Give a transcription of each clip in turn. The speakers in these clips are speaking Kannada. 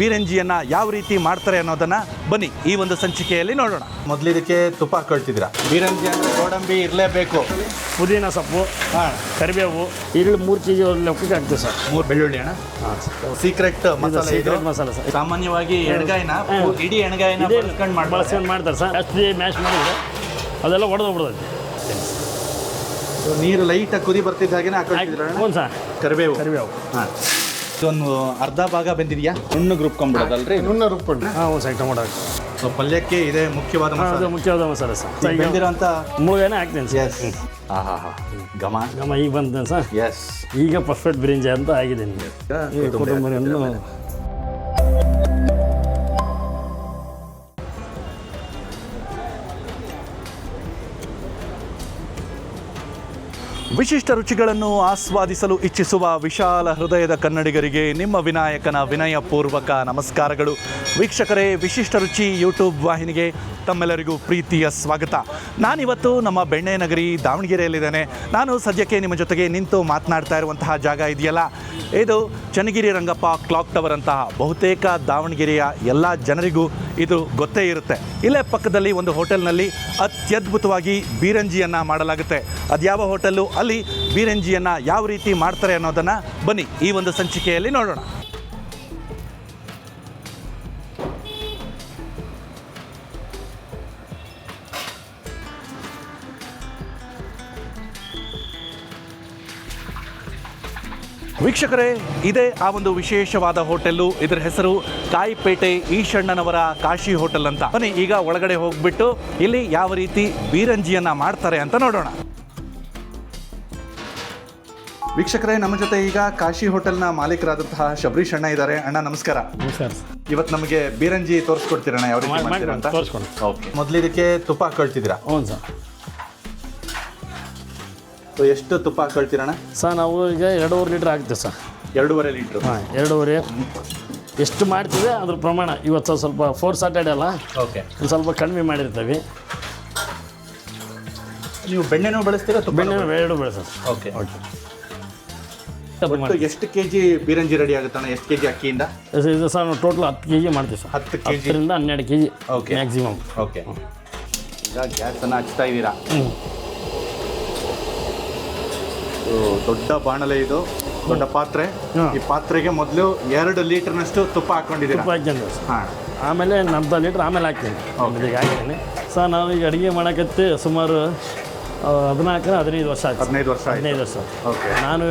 ಬೀರಂಜಿಯನ್ನು ಯಾವ ರೀತಿ ಮಾಡ್ತಾರೆ ಅನ್ನೋದನ್ನು ಬನ್ನಿ ಈ ಒಂದು ಸಂಚಿಕೆಯಲ್ಲಿ ನೋಡೋಣ. ಮೊದಲಿದಕ್ಕೆ ತುಪ್ಪ ಹಾಕೊಳ್ತಿದ್ದೀರಾ. ಬೀರಂಜಿ ಅಂದರೆ ಗೋಡಂಬಿ ಇರಲೇಬೇಕು. ಪುದೀನ ಸೊಪ್ಪು, ಕರಿಬೇವು, ಈರುಳ್ಳಿ 3 kg ಲೆಕ್ಕಕ್ಕೆ ಆಗ್ತದೆ ಸರ್. 3 ಬೆಳ್ಳುಳ್ಳಿ ಅಣ್ಣ. ಸೀಕ್ರೆಟ್ ಮಸಾಲೆ ಇದು. ಮಸಾಲೆ ಸರ್. ಸಾಮಾನ್ಯವಾಗಿ ಎಣ್ಗಾಯಿನ ಇಡೀ ಎಣ್ಗಾಯಿನ ಬಳಸ್ಕೊಂಡು ಮಾಡ್ತಾರೆ ಸರ್. ಜಾಸ್ತಿ ಮ್ಯಾಶ್ ಮಾಡಿದ್ರೆ ಅದೆಲ್ಲ ಒಡೆದೋಗ್ಬಿಡ್ತೈತಿ. ನೀರು ಲೈಟಾಗಿ ಕುದಿ ಬರ್ತಿದ್ದ ಹಾಗೆ ಹಾಕೊಳ್ತಿದ್ದೀರಾ? ಹ್ಞೂ ಸರ್. ಕರಿಬೇವು. ಹಾಂ, ಇದೊಂದು ಅರ್ಧ ಭಾಗ ಬೆಂದಿದೆಯಾ? ನುಣ್ಣಗೆ ರುಬ್ಕೊಂಡ್ಬಿಡೋದಲ್ರಿ? ನುಣ್ಣ ರುಬ್ಕೊಂಡ್ರೆ ಹಾಂ ಸರ್. ಟೊಮೊಟೊ ಹಾಕಿ. ಸೊ ಪಲ್ಯಕ್ಕೆ ಇದೇ ಮುಖ್ಯವಾದ ಮಸಾಲೆ. ಮುಖ್ಯವಾದ ಮಸಾಲೆ ಸರ್. ಬೆಂದಿರೋಂಥ ಮುಳುಗಾನೆ ಹಾಕ್ತೀನಿ ಸರ್. ಎಸ್. ಘಮ ಈಗ ಬಂದ ಸರ್. ಎಸ್. ಈಗ ಪರ್ಫೆಕ್ಟ್ ಬಿರಿಂಜಿ ಅಂತ ಆಗಿದೆ ನಿಮಗೆ. ಕೊತ್ತಂಬರಿಯನ್ನು ವಿಶಿಷ್ಟ ರುಚಿಗಳನ್ನು ಆಸ್ವಾದಿಸಲು ಇಚ್ಛಿಸುವ ವಿಶಾಲ ಹೃದಯದ ಕನ್ನಡಿಗರಿಗೆ ನಿಮ್ಮ ವಿನಾಯಕನ ವಿನಯಪೂರ್ವಕ ನಮಸ್ಕಾರಗಳು. ವೀಕ್ಷಕರೇ, ವಿಶಿಷ್ಟ ರುಚಿ ಯೂಟ್ಯೂಬ್ ವಾಹಿನಿಗೆ ತಮ್ಮೆಲ್ಲರಿಗೂ ಪ್ರೀತಿಯ ಸ್ವಾಗತ. ನಾನಿವತ್ತು ನಮ್ಮ ಬೆಣ್ಣೆ ನಗರಿ ದಾವಣಗೆರೆಯಲ್ಲಿದ್ದೇನೆ. ನಾನು ಸದ್ಯಕ್ಕೆ ನಿಮ್ಮ ಜೊತೆಗೆ ನಿಂತು ಮಾತನಾಡ್ತಾ ಇರುವಂತಹ ಜಾಗ ಇದೆಯಲ್ಲ, ಇದು ಚನ್ನಗಿರಿ ರಂಗಪ್ಪ ಕ್ಲಾಕ್ ಟವರ್ ಅಂತಹ ಬಹುತೇಕ ದಾವಣಗೆರೆಯ ಎಲ್ಲ ಜನರಿಗೂ ಇದು ಗೊತ್ತೇ ಇರುತ್ತೆ. ಇಲ್ಲೇ ಪಕ್ಕದಲ್ಲಿ ಒಂದು ಹೋಟೆಲ್ನಲ್ಲಿ ಅತ್ಯದ್ಭುತವಾಗಿ ಬೀರಂಜಿಯನ್ನು ಮಾಡಲಾಗುತ್ತೆ. ಅದ್ಯಾವ ಹೋಟೆಲ್ಲು, ಅಲ್ಲಿ ಬೀರಂಜಿಯನ್ನು ಯಾವ ರೀತಿ ಮಾಡ್ತಾರೆ ಅನ್ನೋದನ್ನು ಬನ್ನಿ ಈ ಒಂದು ಸಂಚಿಕೆಯಲ್ಲಿ ನೋಡೋಣ. ವೀಕ್ಷಕರೇ, ಇದೇ ಆ ಒಂದು ವಿಶೇಷವಾದ ಹೋಟೆಲ್ಲು. ಇದರ ಹೆಸರು ಕಾಯಿಪೇಟೆ ಈಶಣ್ಣನವರ ಕಾಶಿ ಹೋಟೆಲ್ ಅಂತ. ಬನ್ನಿ ಈಗ ಒಳಗಡೆ ಹೋಗ್ಬಿಟ್ಟು ಇಲ್ಲಿ ಯಾವ ರೀತಿ ಬೀರಂಜಿಯನ್ನು ಮಾಡ್ತಾರೆ ಅಂತ ನೋಡೋಣ. ವೀಕ್ಷಕರೇ, ನಮ್ಮ ಜೊತೆ ಈಗ ಕಾಶಿ ಹೋಟೆಲ್ನ ಮಾಲೀಕರಾದಂತಹ ಶಬರೀಶ್ ಅಣ್ಣ ಇದ್ದಾರೆ. ಅಣ್ಣ ನಮಸ್ಕಾರ. ನಮಸ್ಕಾರ. ಇವತ್ತು ನಮಗೆ ಬೀರಂಜಿ ತೋರಿಸ್ಕೊಡ್ತೀರಣ್ಣ ಯಾವ ರೀತಿ ಮಾಡ್ತೀರಾ ಅಂತ? ತೋರಿಸ್ಕೊಂಡು. ಓಕೆ. ಮೊದಲಿದಕ್ಕೆ ತುಪ್ಪ ಹಾಕೊಳ್ತಿದ್ದೀರಾ? ಹ್ಞೂ ಸರ್. ಎಷ್ಟು ತುಪ್ಪ ಹಾಕೊಳ್ತೀರಣ್ಣ? ಸರ್ ನಾವು ಈಗ 2.5 ಲೀಟ್ರ್ ಆಗ್ತೇವೆ ಸರ್. 2.5 ಲೀಟ್ರ್? ಹಾಂ, 2.5. ಎಷ್ಟು ಮಾಡ್ತೀವಿ ಅದ್ರ ಪ್ರಮಾಣ. ಇವತ್ತು ಸ್ವಲ್ಪ 4 ಸ್ಯಾಟರ್ಡೆ ಅಲ್ಲ, ಓಕೆ, ಸ್ವಲ್ಪ ಕಡಿಮೆ ಮಾಡಿರ್ತೀವಿ. ನೀವು ಬೆಣ್ಣೆನೂ ಬಳಸ್ತೀರಾ? ಬೆಣ್ಣೆ 2 ಬೆಳೆಸ. Okay okay. ಎಷ್ಟು ಕೆಜಿ ಬೀರಂಜಿ ರೆಡಿ ಆಗುತ್ತಣ್ಣ? ಎಷ್ಟು ಕೆಜಿ ಅಕ್ಕಿಯಿಂದ? ಇದು ಸರ್ ನಾವು ಟೋಟಲ್ 10 kg ಮಾಡ್ತೀವಿ sir. 10 kg 12 kg okay maximum. Okay. ಈಗ ಗ್ಯಾಸನ್ನು ಹಚ್ತಾ ಇದ್ದೀರಾ? ದೊಡ್ಡ ಬಾಣಲೆ ಇದು, ದೊಡ್ಡ ಪಾತ್ರೆ. ಈ ಪಾತ್ರೆಗೆ ಮೊದಲು 2 ಲೀಟರ್ನಷ್ಟು ತುಪ್ಪ ಹಾಕೊಂಡಿದ್ದೀರಾ? ತುಪ್ಪ ಹಾಕ್ತೀನಿ ಸರ್. ಹಾಂ. ಆಮೇಲೆ 40 ಲೀಟ್ರ್ ಆಮೇಲೆ ಹಾಕ್ತೀನಿ. ಈಗ ಹಾಕ್ತೀನಿ ಸರ್. ನಾವು ಈಗ ಅಡುಗೆ ಮಾಡೋಕತ್ತೆ ಸುಮಾರು 14-15 ವರ್ಷ ಆಯ್ತು. 15 ವರ್ಷ. 15 ವರ್ಷ. ಓಕೆ. ನಾನು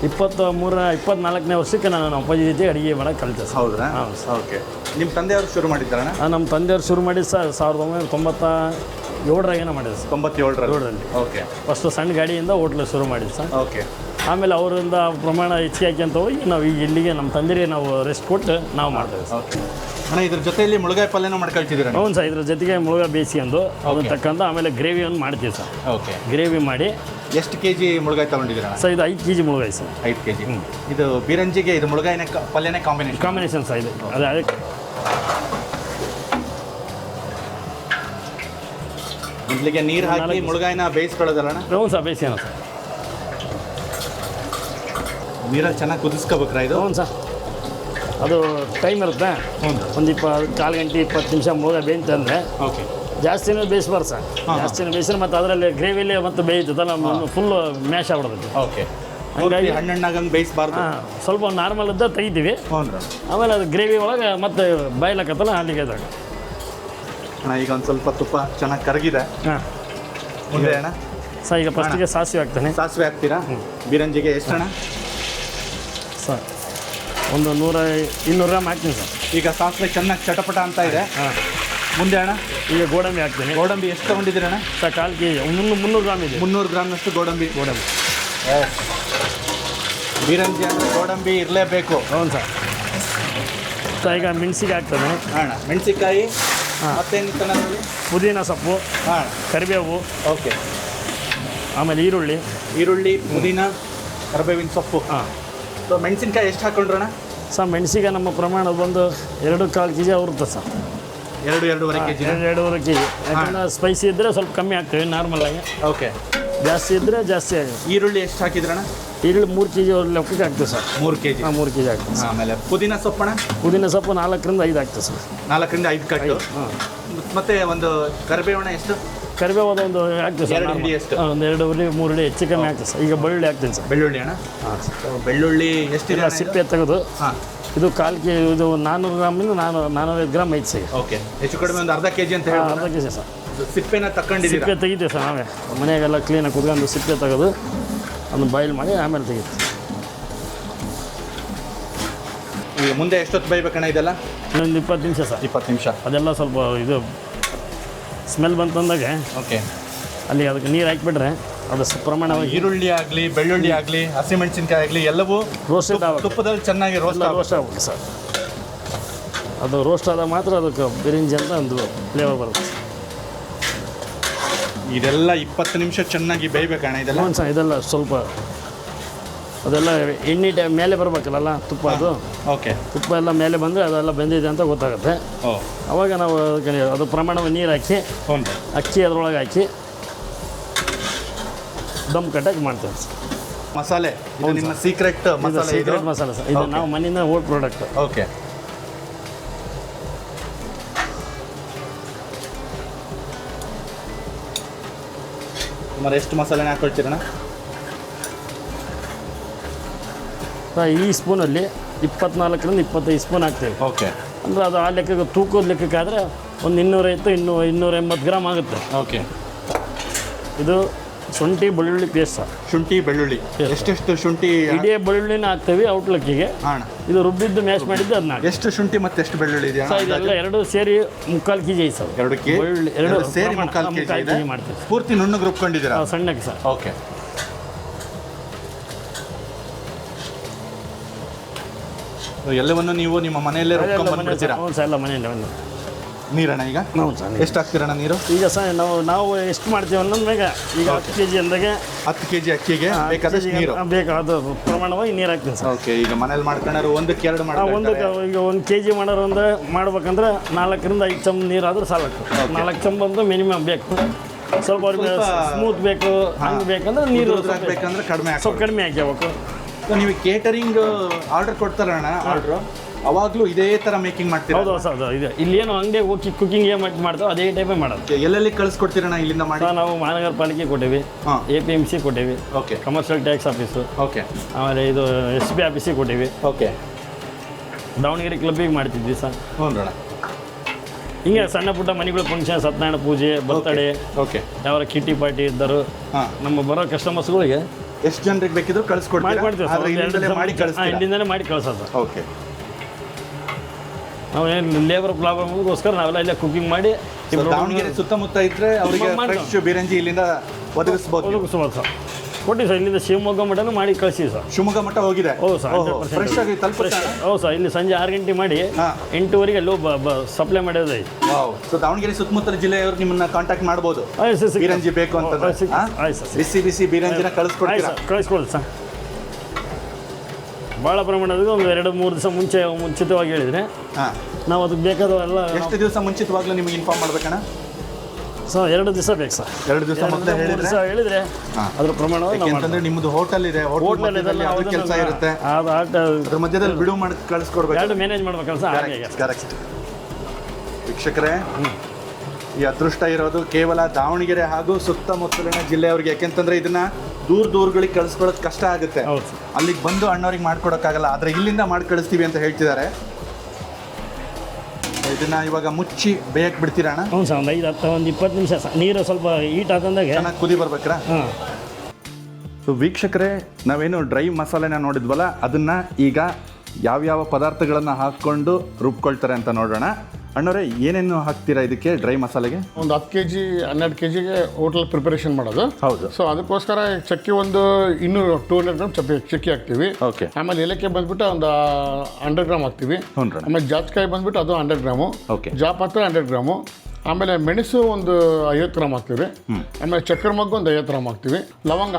24ನೇ ವರ್ಷಕ್ಕೆ ನಾನು ನಮ್ಮ ಅಪ್ಪಾಜಿ ಜೊತೆ ಅಡುಗೆ ಮಾಡೋಕೆ ಕಲಿತೆ ಸರ್. ಹೌದ್ರಾ? ಹಾಂ ಸರ್. ಓಕೆ. ನಿಮ್ಮ ತಂದೆಯವರು ಶುರು ಮಾಡಿದ್ದಾರಣ್ಣ? ನಮ್ಮ ತಂದೆಯವರು ಶುರು ಮಾಡಿ ಸರ್ 1997 ಮಾಡಿದ್ರು ಸರ್. 97ರಲ್ಲಿ? ಓಕೆ. ಫಸ್ಟು ಸಣ್ಣ ಗಾಡಿಯಿಂದ ಹೋಟ್ಲು ಶುರು ಮಾಡಿದ್ದು ಸರ್. ಓಕೆ. ಆಮೇಲೆ ಅವರಿಂದ ಪ್ರಮಾಣ ಹೆಚ್ಚಿಗೆ ಹಾಕ್ಯಂತ ಹೋಗಿ ನಾವು ಈಗ ಇಲ್ಲಿಗೆ ನಮ್ಮ ತಂದೆಗೆ ನಾವು ರೆಸ್ಟ್ ಕೊಟ್ಟು ನಾವು ಮಾಡ್ತೇವೆ ಸರ್. ಓಕೆ. ಅಣ್ಣ, ಇದ್ರ ಜೊತೆಯಲ್ಲಿ ಮುಳುಗಾಯಿ ಪಲ್ಯನೂ ಮಾಡ್ಕೊಳ್ತಿದ್ದೀರಾ? ಹ್ಞೂ ಸರ್. ಇದ್ರ ಜೊತೆಗೆ ಮುಳುಗಾಯಿ ಬೇಯಿಸ್ಕೊಂಡು ಅದನ್ನ ತಕ್ಕಂತ ಆಮೇಲೆ ಗ್ರೇವಿಯನ್ನು ಮಾಡ್ತೀವಿ ಸರ್. ಓಕೆ. ಗ್ರೇವಿ ಮಾಡಿ. ಎಷ್ಟು ಕೆಜಿ ಮುಳುಗಾಯಿ ತಗೊಂಡಿದ್ದೀರಾ ಸರ್? ಇದು 5 kg ಮುಳುಗಾಯಿ ಸರ್. 5 kg. ಇದು ಬೀರಂಜಿಗೆ ಇದು ಮುಳುಗಾಯಿನ ಪಲ್ಯನೇ ಕಾಂಬಿನೇಷನ್ ಸರ್. ಇದು ಅದಕ್ಕೆ ಮೊದಲಿಗೆ ನೀರು ಹಾಕಿ ಮುಳುಗಾಯಿನ ಬೇಯಿಸ್ಕೊಳ್ಳೋದಲ್ಲ? ಹ್ಞೂ ಸರ್, ಬೇಯಿಸ್ಯಾನ ಸರ್. ನೀರಲ್ಲಿ ಚೆನ್ನಾಗಿ ಕುದಿಸ್ಕೋಬೇಕ್ರಾ ಇದು? ಹ್ಞೂ ಸರ್. ಅದು ಟೈಮ್ ಇರುತ್ತೆ. ಒಂದು 1 ಗಂಟೆ 20 ನಿಮಿಷ ಮುಳುಗಾಯಿ ಬೇಯ್ತಂದರೆ. ಓಕೆ. ಜಾಸ್ತಿನೂ ಬೇಯಿಸ್ಬಾರ್ದು ಸರ್. ಜಾಸ್ತಿನೂ ಬೇಯಿಸಿದ್ರೆ ಮತ್ತು ಅದರಲ್ಲಿ ಗ್ರೇವಿಲಿ ಮತ್ತು ಬೇಯ್ತದಲ್ಲ, ಫುಲ್ ಮ್ಯಾಶ್ ಆಗ್ಬಿಡ್ತೈತಿ. ಓಕೆ. ಹಂಗಾಗಿ ಹಣ್ಣಾಗಂಗೆ ಬೇಯಿಸಬಾರ್ದು. ಸ್ವಲ್ಪ ನಾರ್ಮಲ್ ಇದ್ದ ತೆಗಿತೀವಿ. ಆಮೇಲೆ ಅದು ಗ್ರೇವಿ ಒಳಗೆ ಮತ್ತೆ ಬಾಯ್ಲಕ್ಕತ್ತಲ್ಲ ಅಲ್ಲಿಗೆ ಇದ್ರಾಗ. ಅಣ್ಣ, ಈಗ ಒಂದು ಸ್ವಲ್ಪ ತುಪ್ಪ ಚೆನ್ನಾಗಿ ಕರಗಿದೆ. ಹಾಂ. ಮುಂದೆ ಅಣ್ಣ? ಸರ್ ಈಗ ಫಸ್ಟಿಗೆ ಸಾಸಿವೆ ಹಾಕ್ತಾನೆ. ಸಾಸಿವೆ ಹಾಕ್ತೀರಾ? ಬೀರಂಜಿಗೆ ಎಷ್ಟು ಅಣ್ಣ? ಸರ್ ಒಂದು 100-200 ಗ್ರಾಮ್ ಹಾಕ್ತೀನಿ ಸರ್. ಈಗ ಸಾಸಿವೆ ಚೆನ್ನಾಗಿ ಚಟಪಟ ಅಂತ ಇದೆ. ಹಾಂ. ಮುಂದೆ ಅಣ್ಣ? ಈಗ ಗೋಡಂಬಿ ಹಾಕ್ತೀನಿ. ಗೋಡಂಬಿ ಎಷ್ಟು ತೊಗೊಂಡಿದ್ದೀರಣ್ಣ? ಸರ್ 1/4 kg 300 ಗ್ರಾಮ್ ಇದೆ. 300 ಗ್ರಾಮ್ನಷ್ಟು ಗೋಡಂಬಿ. ಬೀರಂಜಿ ಅಂದರೆ ಗೋಡಂಬಿ ಇರಲೇಬೇಕು. ಹೌದು ಸರ್. ಈಗ ಮೆಣಸಿಗೆ ಹಾಕ್ತಾನೆ. ಹಾಂ. ಮೆಣಸಿಕಾಯಿ ಮತ್ತೇನಿತ್ತು ನನ್ನಲ್ಲಿ? ಪುದೀನ ಸೊಪ್ಪು. ಹಾಂ. ಕರಿಬೇವು. ಓಕೆ. ಆಮೇಲೆ ಈರುಳ್ಳಿ, ಪುದೀನ, ಕರಿಬೇವಿನ ಸೊಪ್ಪು. ಹಾಂ. ಸೊ ಮೆಣಸಿನ್ಕಾಯಿ ಎಷ್ಟು ಹಾಕ್ಕೊಂಡ್ರಣ್ಣ? ಸರ್ ಮೆಣಸಿಗೆ ನಮ್ಮ ಪ್ರಮಾಣ ಬಂದು 2-1/4 kg ಆಗುತ್ತೆ ಸರ್. 2-2.5 kg. 2-2.5 kg. ಯಾಕಂದ್ರೆ ಸ್ಪೈಸಿ ಇದ್ದರೆ ಸ್ವಲ್ಪ ಕಮ್ಮಿ ಹಾಕ್ತೀವಿ ನಾರ್ಮಲ್ ಆಗಿ. ಓಕೆ. ಜಾಸ್ತಿ ಇದ್ದರೆ ಜಾಸ್ತಿ ಆಗುತ್ತೆ. ಈರುಳ್ಳಿ ಎಷ್ಟು ಹಾಕಿದ್ರಣ್ಣ? ಈರುಳ್ಳಿ 3 kg ಲೆಕ್ಕಕ್ಕೆ ಆಗ್ತದೆ ಸರ್. 3 kg. 3 kg ಆಗ್ತದೆ ಸರ್. ಆಮೇಲೆ ಪುದೀನ ಸೊಪ್ಪಣ್ಣ? ಪುದೀನ ಸೊಪ್ಪು 4ರಿಂದ 5 ಆಗ್ತದೆ ಸರ್. 4ರಿಂದ 5 ಕಟ್ಟು. ಮತ್ತೆ ಒಂದು ಕರಿಬೇವಣ್ಣ ಎಷ್ಟು? ಕರಿಬೇವು ಒಂದು ಆಗ್ತದೆ ಸರ್. 2 ಹಿಡಿ ಎಷ್ಟು? ಒಂದು 2 ಹಿಡಿ 3 ಹಿಡಿ ಹೆಚ್ಚು ಕಮ್ಮಿ ಆಗ್ತದೆ ಸರ್. ಈಗ ಬೆಳ್ಳುಳ್ಳಿ ಹಾಕ್ತೀನಿ ಸರ್. ಬೆಳ್ಳುಳ್ಳಿ ಅಣ್ಣ? ಬೆಳ್ಳುಳ್ಳಿ ಎಷ್ಟಿದೆ? ಸಿಪ್ಪೆ ತೆಗೆದು ಹಾಂ, ಇದು 1/4 kg, ಇದು 400 ಗ್ರಾಮಿಂದ 405 ಗ್ರಾಮ್ ಐತೆ ಸರ್. ಓಕೆ, ಹೆಚ್ಚು ಕಡಿಮೆ ಒಂದು ಅರ್ಧ kg ಅಂತ ಹೇಳಿ. ಅರ್ಧ kg ಸರ್. ಸಿಪ್ಪೆನ ತಗೊಂಡಿದ್ದೀರಾ? ಸಿಪ್ಪೆ ತೆಗಿತೀವಿ ಸರ್ ನಾವೇ ಮನೆಯಾಗೆಲ್ಲ ಕ್ಲೀನಾಗಿ ಕುತ್ಕೊಂಡು ಸಿಪ್ಪೆ ತೆಗೆದು ಅದನ್ನು ಬಾಯ್ಲ್ ಮಾಡಿ ಆಮೇಲೆ ತೆಗಿತೀವಿ. ಈಗ ಮುಂದೆ ಎಷ್ಟೊತ್ತು ಬೇಯಬೇಕಣ್ಣ ಇದೆಲ್ಲ? ಇನ್ನೊಂದು 20 ನಿಮಿಷ ಸರ್. 20 ನಿಮಿಷ. ಅದೆಲ್ಲ ಸ್ವಲ್ಪ ಇದು ಸ್ಮೆಲ್ ಬಂತಂದಾಗ ಓಕೆ, ಅಲ್ಲಿ ಅದಕ್ಕೆ ನೀರು ಹಾಕಿಬಿಟ್ರೆ ಅದು ಪ್ರಮಾಣವಾಗಿ ಈರುಳ್ಳಿ ಆಗಲಿ ಬೆಳ್ಳುಳ್ಳಿ ಆಗಲಿ ಹಸಿಮೆಣಸಿನ್ಕಾಯಿ ಆಗಲಿ ಎಲ್ಲವೂ ರೋಸ್ಟೆಡ್ ಆಗುತ್ತೆ. ತುಪ್ಪದಲ್ಲಿ ಚೆನ್ನಾಗಿ ರೋಸ್ಟ್ ಆಗುತ್ತೆ ಸರ್. ಅದು ರೋಸ್ಟ್ ಆದಾಗ ಮಾತ್ರ ಅದಕ್ಕೆ ಬಿರಿಂಜಿ ಅಂತ ಒಂದು ಫ್ಲೇವರ್ ಬರುತ್ತೆ. ಇದೆಲ್ಲ 20 ನಿಮಿಷ ಚೆನ್ನಾಗಿ ಬೇಯಬೇಕಣ್ಣ ಇದೆಲ್ಲ? ಹ್ಞೂ ಸರ್. ಇದೆಲ್ಲ ಸ್ವಲ್ಪ ಅದೆಲ್ಲ ಎಣ್ಣೆ ಮೇಲೆ ಬರಬೇಕಲ್ಲ ತುಪ್ಪ, ಅದು ಓಕೆ, ತುಪ್ಪ ಎಲ್ಲ ಮೇಲೆ ಬಂದರೆ ಅದೆಲ್ಲ ಬೆಂದಿದೆ ಅಂತ ಗೊತ್ತಾಗುತ್ತೆ. ಅವಾಗ ನಾವು ಅದಕ್ಕೆ ಅದು ಪ್ರಮಾಣವಾಗಿ ನೀರು ಹಾಕಿ ಅಕ್ಕಿ ಅದರೊಳಗೆ ಹಾಕಿ ದಮ್ ಕಟ್ಟಾಗಿ ಮಾಡ್ತೇವೆ ಸರ್. ಮಸಾಲೆ ಇದು ನಿಮ್ಮ ಸೀಕ್ರೆಟ್ ಮಸಾಲೆ? ಸೀಕ್ರೆಟ್ ಮಸಾಲೆ ಸರ್. ಇದು ನಾವು ಮನೆಯಿಂದ ಓಲ್ಡ್ ಪ್ರಾಡಕ್ಟ್. ಓಕೆ, ಸುಮಾರು ಎಷ್ಟು ಮಸಾಲೆನ ಹಾಕೊಳ್ತೀರಣ್ಣ? ಈ ಸ್ಪೂನಲ್ಲಿ 24ರಿಂದ 25 ಸ್ಪೂನ್ ಹಾಕ್ತೇವೆ. ಓಕೆ, ಅಂದರೆ ಅದು ಆ ಲೆಕ್ಕಕ್ಕೆ ತೂಕದ ಲೆಕ್ಕಕ್ಕಾದರೆ ಒಂದು 280 ಗ್ರಾಮ್ ಆಗುತ್ತೆ. ಓಕೆ. ಇದು ಶುಂಠಿ ಬೆಳ್ಳುಳ್ಳಿ ಪೇಸ್ಟ್ ಸರ್. ಶುಂಠಿ ಬೆಳ್ಳುಳ್ಳಿ ಎಷ್ಟೆಷ್ಟು ಶುಂಠಿ? ಇಡೀ ಬೆಳ್ಳುಳ್ಳಿನ ಹಾಕ್ತೇವೆ ಔಟ್ಲಕ್ಕಿಗೆ. ಹಾಂ, ಇದು ರುಬ್ಬಿದ್ದು ಮ್ಯಾಶ್ ಮಾಡಿದ್ದು ಅದನ್ನ. ಎಷ್ಟು ಶುಂಠಿ ಮತ್ತೆ ಎಷ್ಟು ಬೆಳ್ಳುಳ್ಳಿ ಇದೆಯಾ ಸರ್? ಇದೆಲ್ಲ ಎರಡು ಸೇರಿ 3/4 kg ಐತೆ ಸರ್. 2 kg ಬೆಳ್ಳುಳ್ಳಿ ಎರಡು ಸೇರಿ 3/4 kg ಇದೆ. ಮಾಡ್ತೀವಿ. ಪೂರ್ತಿ ನುಣ್ಣಗೆ ರುಬ್ಕೊಂಡಿದ್ದೀರಾ? ಸಣ್ಣಕ್ಕೆ ಸರ್. ಓಕೆ. ಎಲ್ಲವನ್ನು ನೀವು ನಿಮ್ಮ ಮನೆಯಲ್ಲೇ ರುಬ್ಕೊಂಡ್ಬಂದ್ಬಿಡ್ತೀರಾ? ಹ್ಞೂ ಸರ್, ಎಲ್ಲ ಮನೆಯಲ್ಲೇ ಒಂದು ನೀರಣ್ಣ ಈಗ? ಹ್ಞೂ ಸರ್. ಎಷ್ಟು ಹಾಕ್ತೀರಣ್ಣ ನೀರು? ಈಗ ಸರ್ ನಾವು ಎಷ್ಟು ಮಾಡ್ತೀವಿ ಅನ್ನೋದು ಬೇಗ. ಈಗ 10 kg ಅಂದಾಗೆ 10 kg ಅಕ್ಕಿಗೆ ಬೇಕಾದಷ್ಟು ನೀರು ಬೇಕಾದ ಪ್ರಮಾಣವಾಗಿ ನೀರು ಹಾಕ್ತೀನಿ ಸರ್. ಓಕೆ. ಈಗ ಮನೇಲಿ ಮಾಡ್ಕೊಂಡ್ರೆ 1 2 ಈಗ 1 kg ಮಾಡೋರು ಅಂದ್ರೆ ಮಾಡ್ಬೇಕಂದ್ರೆ 4ರಿಂದ 5 ಚಮ್ ನೀರು ಆದ್ರೆ ಸಾಲಕ್ಕೆ. 4 ಚಮ್ ಬಂದು ಮಿನಿಮಮ್ ಬೇಕು. ಸ್ವಲ್ಪ ಅವ್ರಿಗೆ ಸ್ಮೂತ್ ಬೇಕು ಹಂಗೆ ಬೇಕಂದ್ರೆ ನೀರು ಬೇಕಂದ್ರೆ ಸ್ವಲ್ಪ ಕಡಿಮೆ ಹಾಕ್ಬೇಕು. ನೀವು ಕೇಟರಿಂಗ್ ಆರ್ಡರ್ ಕೊಡ್ತಾರಣ್ಣ, ಆರ್ಡ್ರು ಅವಾಗಲೂ ಇದೇ ಥರ ಮೇಕಿಂಗ್ ಮಾಡ್ತೀರಾ? ಹೌದು ಸರ್. ಇದು ಇಲ್ಲಿ ಏನು ಅಂಗಡಿಗೆ ಹೋಗಿ ಕುಕಿಂಗ್ ಏನು ಮಾಡ್ತಾವೆ ಅದೇ ಟೈಪೇ ಮಾಡೋದು. ಎಲ್ಲೆಲ್ಲಿ ಕಳಿಸ್ಕೊಡ್ತೀರಣ್ಣ ಇಲ್ಲಿಂದ ಮಾಡಿ? ನಾವು ಮಹಾನಗರ ಪಾಲಿಕೆ ಕೊಟ್ಟೇವಿ, APMC ಕೊಟ್ಟೇವಿ, okay, commercial tax office, okay, ಆಮೇಲೆ ಇದು SB ಆಫೀಸಿಗೆ ಕೊಟ್ಟೇವಿ, ಓಕೆ, ದಾವಣಗೆರೆ ಕ್ಲಬ್ಬಿಗೆ ಮಾಡ್ತಿದ್ವಿ ಸರ್. ಹ್ಞೂ ಅಣ್ಣ. ಹಿಂಗೆ ಸಣ್ಣ ಪುಟ್ಟ ಮನೆಗಳು ಫಂಕ್ಷನ್, ಸತ್ಯನಾರಾಯಣ ಪೂಜೆ, ಬರ್ತಡೇ, ಓಕೆ, ಯಾವ ಕಿಟ್ಟಿ ಪಾರ್ಟಿ ಇದ್ದರು ನಮ್ಮ ಬರೋ ಕಸ್ಟಮರ್ಸ್ಗಳಿಗೆ ಎಷ್ಟು ಜನರಿಗೆ ಬೇಕಿದ್ರು ಕಳಿಸ್ಕೊಡ್ತೀವಿ. ಇಲ್ಲಿಂದಲೇ ಮಾಡಿ ಕಳ್ಸೋದು. ಓಕೆ. ನಾವೇನು ಲೇಬರ್ ಪ್ರಾಬ್ಲಮ್ಗೋಸ್ಕರ ನಾವೆಲ್ಲ ಇಲ್ಲೇ ಕುಕಿಂಗ್ ಮಾಡಿ ದಾವಣಗೆರೆ ಸುತ್ತಮುತ್ತ ಇದ್ರೆ ಅವರಿಗೆ ಫ್ರೆಶ್ ಬಿರಂಜಿ ಇಲ್ಲಿಂದ ಒದಗಿಸ್ಬೋದು ಸರ್. ಕೊಟ್ಟಿವಿ ಸರ್. ಇಲ್ಲಿಂದ ಶಿವಮೊಗ್ಗ ಮಠನೂ ಮಾಡಿ ಕಳಿಸಿವಿ ಸರ್. ಶಿವಮೊಗ್ಗ ಮಠ ಹೋಗಿದೆ? ಹೌದು ಸರ್. ಫ್ರೆಶ್ ಆಗಿ ತಲುಪುತ್ತೆ? ಹೌದು ಸರ್. ಇಲ್ಲಿ ಸಂಜೆ 6 ಗಂಟೆ ಮಾಡಿ 8 ಅಲ್ಲೂ ಸಪ್ಲೈ ಮಾಡೋದು. ಸೊ ದಾವಣಗೆರೆ ಸುತ್ತಮುತ್ತಲ ಜಿಲ್ಲೆಯವರು ನಿಮ್ಮನ್ನ ಕಾಂಟ್ಯಾಕ್ಟ್ ಮಾಡ್ಬೋದು ಬಿರಂಜಿ ಬೇಕು ಅಂತ. ಬಿಸಿ ಬಿಸಿ ಬಿರಂಜಿನ ಕಳಿಸ್ಕೊಡಿ ಸರ್. ಭಾಳ ಪ್ರಮಾಣದ ಒಂದು 2-3 ದಿವಸ ಮುಂಚಿತವಾಗಿ ಹೇಳಿದರೆ ನಾವು ಅದಕ್ಕೆ ಬೇಕಾದವೆಲ್ಲ. ಎಷ್ಟು ದಿವಸ ಮುಂಚಿತವಾಗ್ಲೂ ನಿಮಗೆ ಇನ್ಫಾರ್ಮ್ ಮಾಡ್ಬೇಕಣ್ಣ? ಸರ್ 2 ದಿವಸ ಬೇಕು ಸರ್. 2 ದಿವಸ ಮೊದಲೇ ಹೇಳಿದ್ರೆ ಅದ್ರ ಪ್ರಮಾಣವಾಗಿ ಯಾಕಂತಂದ್ರೆ ನಿಮ್ಮದು ಹೋಟೆಲ್ ಇದೆ, ಹೋಟೆಲ್ ಕೆಲಸ ಇರುತ್ತೆ, ಅದ್ರ ಮಧ್ಯದಲ್ಲಿ ಬಿಡು ಮಾಡಿ ಕಳಿಸ್ಕೊಡ್ಬೇಕು, ಎರಡು ಮ್ಯಾನೇಜ್ ಮಾಡ್ಬೇಕಲ್ಲ ಸರ್. ಕರೆಕ್ಟ್. ವೀಕ್ಷಕರೇ, ಈ ಅದೃಷ್ಟ ಇರೋದು ಕೇವಲ ದಾವಣಗೆರೆ ಹಾಗೂ ಸುತ್ತಮುತ್ತಲಿನ ಜಿಲ್ಲೆಯವ್ರಿಗೆ. ಯಾಕೆಂತಂದ್ರೆ ಇದನ್ನ ದೂರಗಳಿಗೆ ಕಳಿಸ್ಕೊಡೋದು ಕಷ್ಟ ಆಗುತ್ತೆ, ಅಲ್ಲಿಗೆ ಬಂದು ಅಣ್ಣವ್ರಿಗೆ ಮಾಡ್ಕೊಡೋಕ್ಕಾಗಲ್ಲ. ಆದರೆ ಇಲ್ಲಿಂದ ಮಾಡಿ ಕಳಿಸ್ತೀವಿ ಅಂತ ಹೇಳ್ತಿದ್ದಾರೆ. ಇದನ್ನ ಇವಾಗ ಮುಚ್ಚಿ ಬೇಯಕ್ಕೆ ಬಿಡ್ತೀರಾ ಅಣ್ಣ? ಹ್ಞೂ ಸರ್. ಒಂದು 20 ನಿಮಿಷ ನೀರು ಸ್ವಲ್ಪ ಹೀಟ್ ಆದಂದಾಗ ಚೆನ್ನಾಗಿ ಕುದಿ ಬರ್ಬೇಕ್ರಾ? ಸೊ ವೀಕ್ಷಕರೇ, ನಾವೇನು ಡ್ರೈ ಮಸಾಲೆನ ನೋಡಿದ್ವಲ್ಲ, ಅದನ್ನು ಈಗ ಯಾವ್ಯಾವ ಪದಾರ್ಥಗಳನ್ನು ಹಾಕ್ಕೊಂಡು ರುಬ್ಕೊಳ್ತಾರೆ ಅಂತ ನೋಡೋಣ. ಅಣ್ಣವರೇ, ಏನೇನು ಹಾಕ್ತೀರಾ ಇದಕ್ಕೆ ಡ್ರೈ ಮಸಾಲೆಗೆ? ಒಂದು 10 kg 12 kgಗೆ ಹೋಟೆಲ್ ಪ್ರಿಪರೇಷನ್ ಮಾಡೋದು. ಹೌದು. ಸೊ ಅದಕ್ಕೋಸ್ಕರ ಚಕ್ಕಿ ಒಂದು 200 ಗ್ರಾಮ್ ಚಕ್ಕಿ ಹಾಕ್ತೀವಿ. ಓಕೆ. ಆಮೇಲೆ ಏಲಕ್ಕಿ ಬಂದ್ಬಿಟ್ಟು ಒಂದು 100 ಗ್ರಾಮ್ ಹಾಕ್ತೀವಿ. ಹ್ಞೂ. ಆಮೇಲೆ ಜಾಸ್ಕಾಯಿ ಬಂದ್ಬಿಟ್ಟು ಅದು 100 ಗ್ರಾಮು. ಓಕೆ. ಜಾಪತ್ರ 100 ಗ್ರಾಮು. ಆಮೇಲೆ ಮೆಣಸು ಒಂದು 50 ಗ್ರಾಮ್ ಹಾಕ್ತೀವಿ. ಆಮೇಲೆ ಚಕ್ರ ಮಗ್ಗು ಒಂದು 50 ಗ್ರಾಮ್ ಹಾಕ್ತೀವಿ. ಲವಂಗ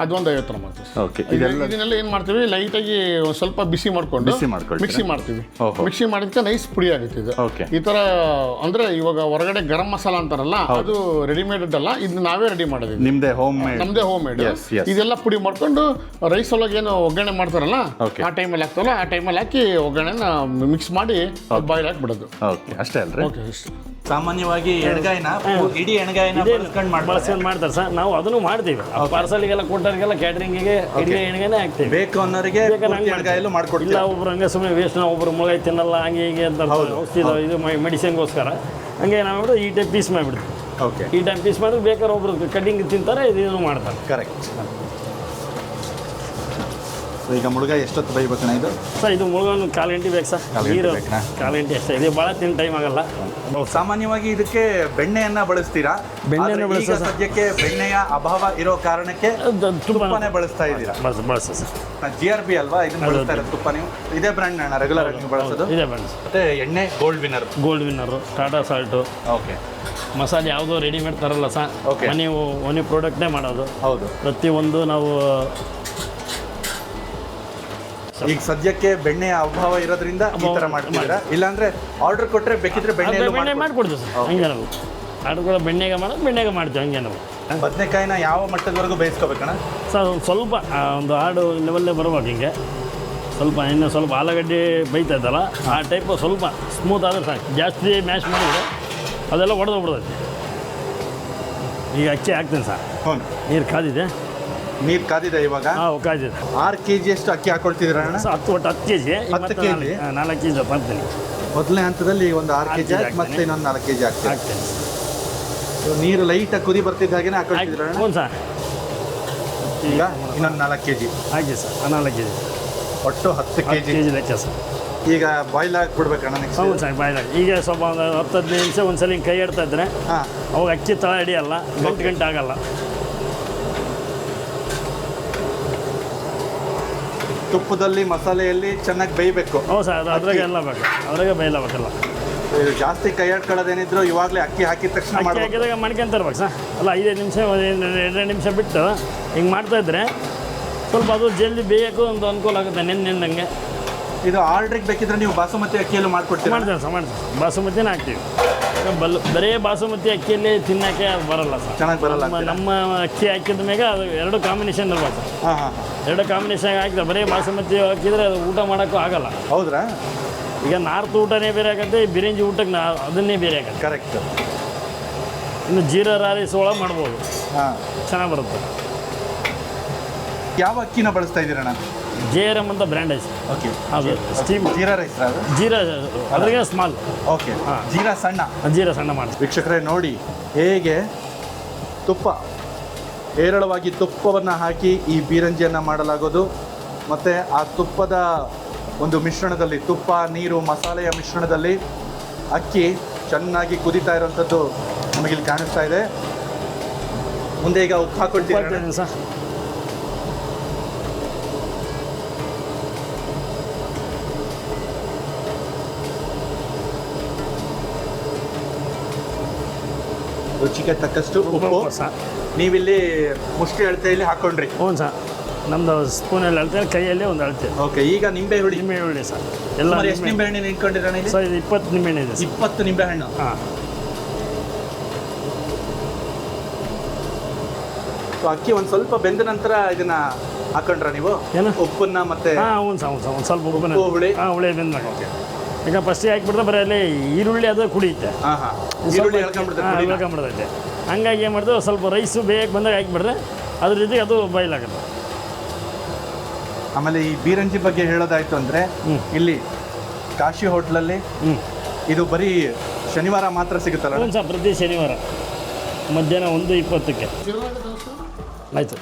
ಅದೊಂದು 50 ಗ್ರಾಮ್ ಹಾಕ್ತೀವಿ. ಓಕೆ, ಇದನ್ನೆಲ್ಲ ಏನು ಮಾಡ್ತೀವಿ, ಲೈಟಾಗಿ ಒಂದು ಸ್ವಲ್ಪ ಬಿಸಿ ಮಾಡ್ಕೊಂಡು ಮಿಕ್ಸಿ ಮಾಡ್ತೀವಿ. ಮಿಕ್ಸಿ ಮಾಡಿದ್ಕೆ ನೈಸ್ ಪುಡಿ ಆಗುತ್ತೆ ಇದು. ಈ ಥರ ಅಂದರೆ ಇವಾಗ ಹೊರಗಡೆ ಗರಂ ಮಸಾಲ ಅಂತಾರಲ್ಲ, ಅದು ರೆಡಿಮೇಡ್ ಅಲ್ಲ, ಇದು ನಾವೇ ರೆಡಿ ಮಾಡಿದ್ದೀವಿ. ನಮ್ಮದೇ ಹೋಮ್ ಮೇಡ್. ಇದೆಲ್ಲ ಪುಡಿ ಮಾಡ್ಕೊಂಡು ರೈಸ್ ಒಳಗೆ ಏನು ಒಗ್ಗರಣೆ ಮಾಡ್ತಾರಲ್ಲ, ಆ ಟೈಮಲ್ಲಿ ಹಾಕ್ತಾರಲ್ಲ, ಆ ಟೈಮಲ್ಲಿ ಹಾಕಿ ಒಗ್ಗರಣೆನ ಮಿಕ್ಸ್ ಮಾಡಿ ಬಾಯ್ಲ್ ಹಾಕ್ಬಿಡೋದು. ಅಷ್ಟೇ ಅಲ್ರಿ? ಓಕೆ, ಇಷ್ಟು ಸಾಮಾನ್ಯವಾಗಿ ಎಣ್ಗಾಯಿನ ಇಡೀ ಎಣ್ಗಾಯಿನ ಬಳಸ್ಕೊಂಡು ಮಾಡ್ತಾರೆ ಸರ್. ನಾವು ಅದನ್ನು ಮಾಡ್ತೀವಿ. ಪಾರ್ಸಲ್ಗೆಲ್ಲ ಕೊಟ್ಟವ್ರಿಗೆಲ್ಲ ಕ್ಯಾಟ್ರಿಂಗಿಗೆ ಇಡೀ ಎಣ್ಗಾಯಿನೇ ಹಾಕ್ತೀವಿ. ಬೇಕು ಅನ್ನೋರಿಗೆ ಎಣ್ಗಾಯಲ್ಲೂ ಮಾಡ್ಕೊಡ್ತೀವಿ. ಇಲ್ಲ ಒಬ್ರು ಹಂಗೆ ಸುಮ್ಮನೆ ವೇಸ್ಟ್, ಒಬ್ರು ಮುಳುಗಾಯಿ ತಿನ್ನಲ್ಲ ಹಂಗೆ ಹೀಗೆ ಅಂತ ಔಷಧಿ ಇದು ಮೆಡಿಸಿನ್ಗೋಸ್ಕರ ಹಂಗೆ ನಾವು ಈ ಟೈಪ್ ಪೀಸ್ ಮಾಡಿಬಿಡ್ತೀವಿ. ಓಕೆ, ಈ ಟೈಮ್ ಪೀಸ್ ಮಾಡಿದ್ರೆ ಬೇಕಾದ್ರೆ ಒಬ್ರು ಕಟ್ಟಿಂಗ್ ತಿಂತಾರೆ, ಇದನ್ನು ಮಾಡ್ತಾರೆ. ಕರೆಕ್ಟ್. ಈಗ ಮುಳುಗಾಯಿ ಎಷ್ಟೊತ್ತು ಬೈಬೇಕಣ್ಣ ಇದು? ಸರ್ ಇದು ಮುಳುಗಾಯಿ 1/4 ಗಂಟೆ ಬೇಕು ಸರ್. ನೀರು 1/4 ಗಂಟೆ ಅಷ್ಟೇ. ಇದು ಭಾಳ ತಿನ್ ಟೈಮ್ ಆಗಲ್ಲ. ಸಾಮಾನ್ಯವಾಗಿ ಇದಕ್ಕೆ ಬೆಣ್ಣೆಯನ್ನ ಬಳಸ್ತೀರಾ? ಬೆಣ್ಣೆನ ಬಳಸ್ತೀರಾ? ಸದ್ಯಕ್ಕೆ ಬೆಣ್ಣೆಯ ಅಭಾವ ಇರೋ ಕಾರಣಕ್ಕೆ ತುಪ್ಪನೇ ಬಳಸ್ತಾ ಇದ್ದೀರಾ? ಬಳಸ ಸರ್. GRB ಅಲ್ವಾ ಇದನ್ನ ಬಳಸ್ತಾ ಇರೋದು ತುಪ್ಪ? ನೀವು ಇದೇ ಬ್ರ್ಯಾಂಡ್ ಅಣ್ಣ ರೆಗ್ಯುಲರ್ ಆಗಿ ನೀವು ಬಳಸೋದು? ಇದೇ ಬ್ರ್ಯಾಂಡ್. ಮತ್ತೆ ಎಣ್ಣೆ gold winner, Tata salt. Okay. ಮಸಾಲೆ ಯಾವುದೋ ರೆಡಿಮೇಡ್ ತರಲ್ಲ ಸರ್, ಮನೆ ಪ್ರಾಡಕ್ಟ್ನೇ ಮಾಡೋದು. ಹೌದು. ಪ್ರತಿಯೊಂದು ನಾವು ಈಗ ಸದ್ಯಕ್ಕೆ ಬೆಣ್ಣೆಯ ಅಭಾವ ಇರೋದ್ರಿಂದ ಈ ಥರ ಮಾಡ್ತಿದ್ದೀರಾ? ಇಲ್ಲಾಂದ್ರೆ ಆರ್ಡರ್ ಕೊಟ್ಟರೆ ಬೇಕಿದ್ರೆ ಬೆಣ್ಣೆ ಮಾಡಿಕೊಡ್ತೀವಿ ಸರ್. ಹಂಗೆ ನಾವು ಆರ್ಡರ್ ಕೂಡ ಬೆಣ್ಣೆಗೆ ಮಾಡ್ತೀವಿ. ಹಂಗೆ ನಾವು ಬದನೆಕಾಯಿನ ಯಾವ ಮಟ್ಟದವರೆಗೂ ಬೇಯಿಸ್ಕೋಬೇಕಣ್ಣ ಸರ್? ಸ್ವಲ್ಪ ಒಂದು ಆಡು ಲೆವೆಲ್ಲೇ ಬರುವಾಗ ಹಿಂಗೆ ಸ್ವಲ್ಪ ಇನ್ನು ಸ್ವಲ್ಪ ಆಲೂಗಡ್ಡೆ ಬೈತಾ ಇದ್ದಲ್ಲ, ಆ ಟೈಪು ಸ್ವಲ್ಪ ಸ್ಮೂತ್ ಆದರೆ ಸಾಕು. ಜಾಸ್ತಿ ಮ್ಯಾಶ್ ಮಾಡಿದರೆ ಅದೆಲ್ಲ ಒಡೆದೋಗ್ಬಿಡ್ತೈತಿ. ಈಗ ಅಕ್ಕಿ ಹಾಕ್ತೀನಿ ಸರ್. ನೀರು ಕಾದಿದೆ. ನೀರು ಕಾದಿದೆ ಇವಾಗ? ಕಾದಿದೆ. 6 kg ಅಷ್ಟು ಅಕ್ಕಿ ಹಾಕೊಳ್ತಿದ್ದೀರ ಅಣ್ಣ? 10 kg. 10 kg 4 kg ಹಾಕ್ತೀನಿ. ಮೊದಲನೇ ಹಂತದಲ್ಲಿ ಒಂದು 6 kg ಹಾಕಿ ಮತ್ತೆ ಇನ್ನೊಂದು 4 kg ಹಾಕ್ತೀನಿ. ನೀರು ಲೈಟಾಗಿ ಕುದಿ ಬರ್ತಿದ್ದ ಹಾಗೆ ಹಾಕೊಳ್ತಿದ್ದೀರ ಅಣ್ಣ? ಹ್ಞೂ ಸರ್. ಈಗ ಇನ್ನೊಂದು 4 kg ಹಾಕಿ ಸರ್. 4 kg ಒಟ್ಟು 10 kg ಲೆಕ್ಕ ಸರ್. ಈಗ ಬಾಯ್ಲ್ ಹಾಕ್ಬಿಡ್ಬೇಕಣ್ಣ ನೆಕ್ಸ್ಟ್? ಹೌದು ಸರ್, ಬಾಯ್ಲ್ ಹಾಕಿ. ಈಗ ಸ್ವಲ್ಪ ಒಂದು 10-15 ನಿಮಿಷ ಒಂದ್ಸಲ ಕೈ ಇಡ್ತಾ ಇದ್ರೆ ಅವಾಗ ಅಕ್ಕಿ ತಳ ಹಿಡಿಯಲ್ಲ, ಗಂಟೆ ಆಗಲ್ಲ. ತುಪ್ಪದಲ್ಲಿ ಮಸಾಲೆಯಲ್ಲಿ ಚೆನ್ನಾಗಿ ಬೇಯಬೇಕು. ಹೌದು ಸರ್, ಅದ್ರಾಗೆ ಎಲ್ಲ ಬೇಕು, ಅದ್ರಾಗೆ ಬೇಯಲೇಬೇಕಲ್ಲ. ಇದು ಜಾಸ್ತಿ ಕೈ ಆಡ್ಕೊಳ್ಳೋದೇನಿದ್ರು ಇವಾಗಲೇ ಅಕ್ಕಿ ಹಾಕಿದ ತಕ್ಷಣ ಅಕ್ಕಿ ಹಾಕಿದಾಗ ಮಾಡ್ಕೊಂತಿರ್ಬೇಕು ಸರ್. ಅಲ್ಲ 5 ನಿಮಿಷ 2 ನಿಮಿಷ ಬಿಟ್ಟು ಹಿಂಗೆ ಮಾಡ್ತಾಯಿದ್ರೆ ಸ್ವಲ್ಪ ಅದು ಜಲ್ದಿ ಬೇಯಕ್ಕೂ ಒಂದು ಅನುಕೂಲ ಆಗುತ್ತೆ. ನೆನ್ನೆಂದಂಗೆ ಇದು ಆರ್ಡ್ರಿಗೆ ಬೇಕಿದ್ರೆ ನೀವು ಬಾಸುಮತಿ ಅಕ್ಕಿಯಲ್ಲೂ ಮಾಡ್ಕೊಡ್ತೀವಿ? ಮಾಡ್ತೇವೆ ಸರ್, ಮಾಡ್ತೀವಿ. ಬಾಸುಮತಿನ ಹಾಕ್ತೀವಿ. ಬರೇ ಬಾಸುಮತಿ ಅಕ್ಕಿಯಲ್ಲಿ ತಿನ್ನೋಕ್ಕೆ ಬರಲ್ಲ ಸರ್, ಚೆನ್ನಾಗಿ ಬರಲ್ಲ. ನಮ್ಮ ಅಕ್ಕಿ ಹಾಕಿದ ಮೇಲೆ ಅದು 2 ಕಾಂಬಿನೇಷನ್ ಇರ್ಬೇಕು ಸರ್. 2 ಕಾಂಬಿನೇಷನ್ ಹಾಕಿದ್ರೆ ಬರೀ ಬಾಸುಮತಿ ಹಾಕಿದರೆ ಅದು ಊಟ ಮಾಡೋಕ್ಕೂ ಆಗಲ್ಲ. ಹೌದ್ರಾ? ಈಗ ನಾರ್ತ್ ಊಟನೇ ಬೇರೆ ಆಗುತ್ತೆ, ಬಿರಿಯಾನಿ ಊಟಕ್ಕೆ ಅದನ್ನೇ ಬೇರೆ ಆಗುತ್ತೆ. ಕರೆಕ್ಟ್. ಇನ್ನು ಜೀರಾ ರೈಸ್ ಒಳಗೆ ಮಾಡ್ಬೋದು, ಚೆನ್ನಾಗಿ ಬರುತ್ತೆ. ಯಾವ ಅಕ್ಕಿನ ಬಳಸ್ತಾ ಇದ್ದೀರಣ್ಣ? JRM ಅಂತ ಬ್ರ್ಯಾಂಡ್ ಐತೆ. ಓಕೆ, ಅದು ಸ್ಟೀಮ್ ಜೀರಾ ರೈಸ್. ಜೀರಾ ಅದ್ರಾಗೆ ಸ್ಮಾಲ್. ಓಕೆ, ಜೀರಾ ಸಣ್ಣ ಮಾಡಿ. ವೀಕ್ಷಕರೇ ನೋಡಿ ಹೇಗೆ ತುಪ್ಪ ಹೇರಳವಾಗಿ ತುಪ್ಪವನ್ನು ಹಾಕಿ ಈ ಬೀರಂಜಿಯನ್ನು ಮಾಡಲಾಗೋದು. ಮತ್ತು ಆ ತುಪ್ಪದ ಒಂದು ಮಿಶ್ರಣದಲ್ಲಿ, ತುಪ್ಪ ನೀರು ಮಸಾಲೆಯ ಮಿಶ್ರಣದಲ್ಲಿ ಅಕ್ಕಿ ಚೆನ್ನಾಗಿ ಕುದೀತಾ ಇರೋವಂಥದ್ದು ನಮಗಿಲ್ಲಿ ಕಾಣಿಸ್ತಾ ಇದೆ. ಮುಂದೆ ಈಗ ಉಪ್ಪು ಹಾಕೊಳ್ತೀವಿ ಸರ್. ರುಚಿಗೆ ತಕ್ಕಷ್ಟು ಉಪ್ಪು. ನೀವಿಲ್ಲಿ ಮುಷ್ಟಿ ಅಳತೆಯಲ್ಲಿ ಹಾಕೊಂಡ್ರಿ? ಹ್ಞೂ ಸರ್, ನಮ್ಮದು ಸ್ಪೂನಲ್ಲಿ ಅಳ್ತೇವೆ, ಕೈಯಲ್ಲಿ ಒಂದು ಅಳ್ತೇವೆ. ಓಕೆ, ಈಗ ನಿಂಬೆ ಹುಳಿ ಸರ್. ಎಲ್ಲ ಎಷ್ಟು ನಿಂಬೆಹಣ್ಣು ಇಟ್ಕೊಂಡಿರೋಣ ಇಲ್ಲಿ? ಸರ್ ಇದು 20 ನಿಂಬೆಹಣ್ಣು ಇದೆ. 20 ನಿಂಬೆಹಣ್ಣು. ಹಾಂ. ಸೊ ಅಕ್ಕಿ ಒಂದು ಸ್ವಲ್ಪ ಬೆಂದ ನಂತರ ಇದನ್ನ ಹಾಕೊಂಡ್ರ ನೀವು? ಏನು? ಉಪ್ಪನ್ನ ಮತ್ತೆ? ಹ್ಞೂ ಸರ್, ಒಂದು ಸ್ವಲ್ಪ ಉಪ್ಪು ಹುಳಿ. ಹುಳಿ ಬೆಂದಾಗ. ಓಕೆ. ಈಗ ಫಸ್ಟಿಗೆ ಹಾಕಿಬಿಟ್ರೆ ಬರೀ ಅಲ್ಲಿ ಈರುಳ್ಳಿ ಅದು ಕುಡಿಯುತ್ತೆ. ಈರುಳ್ಳಿ ಎಳ್ಕೊಂಡ್ಬಿಡ್ತೈತೆ. ಹಂಗಾಗಿ ಏನು ಮಾಡ್ತೇವೆ, ಸ್ವಲ್ಪ ರೈಸು ಬೇಯಕ್ಕೆ ಬಂದಾಗ ಹಾಕಿಬಿಟ್ರೆ ಅದ್ರ ಜೊತೆಗೆ ಅದು ಬಾಯ್ಲ್ ಆಗುತ್ತೆ. ಆಮೇಲೆ ಈ ಬೀರಂಜಿ ಬಗ್ಗೆ ಹೇಳೋದಾಯ್ತು ಅಂದರೆ ಇಲ್ಲಿ ಕಾಶಿ ಹೋಟ್ಲಲ್ಲಿ ಇದು ಬರೀ ಶನಿವಾರ ಮಾತ್ರ ಸಿಗುತ್ತಲ್ಲ? ಹ್ಞೂ ಸರ್, ಪ್ರತಿ ಶನಿವಾರ ಮಧ್ಯಾಹ್ನ 1:20ಕ್ಕೆ. ಆಯಿತು.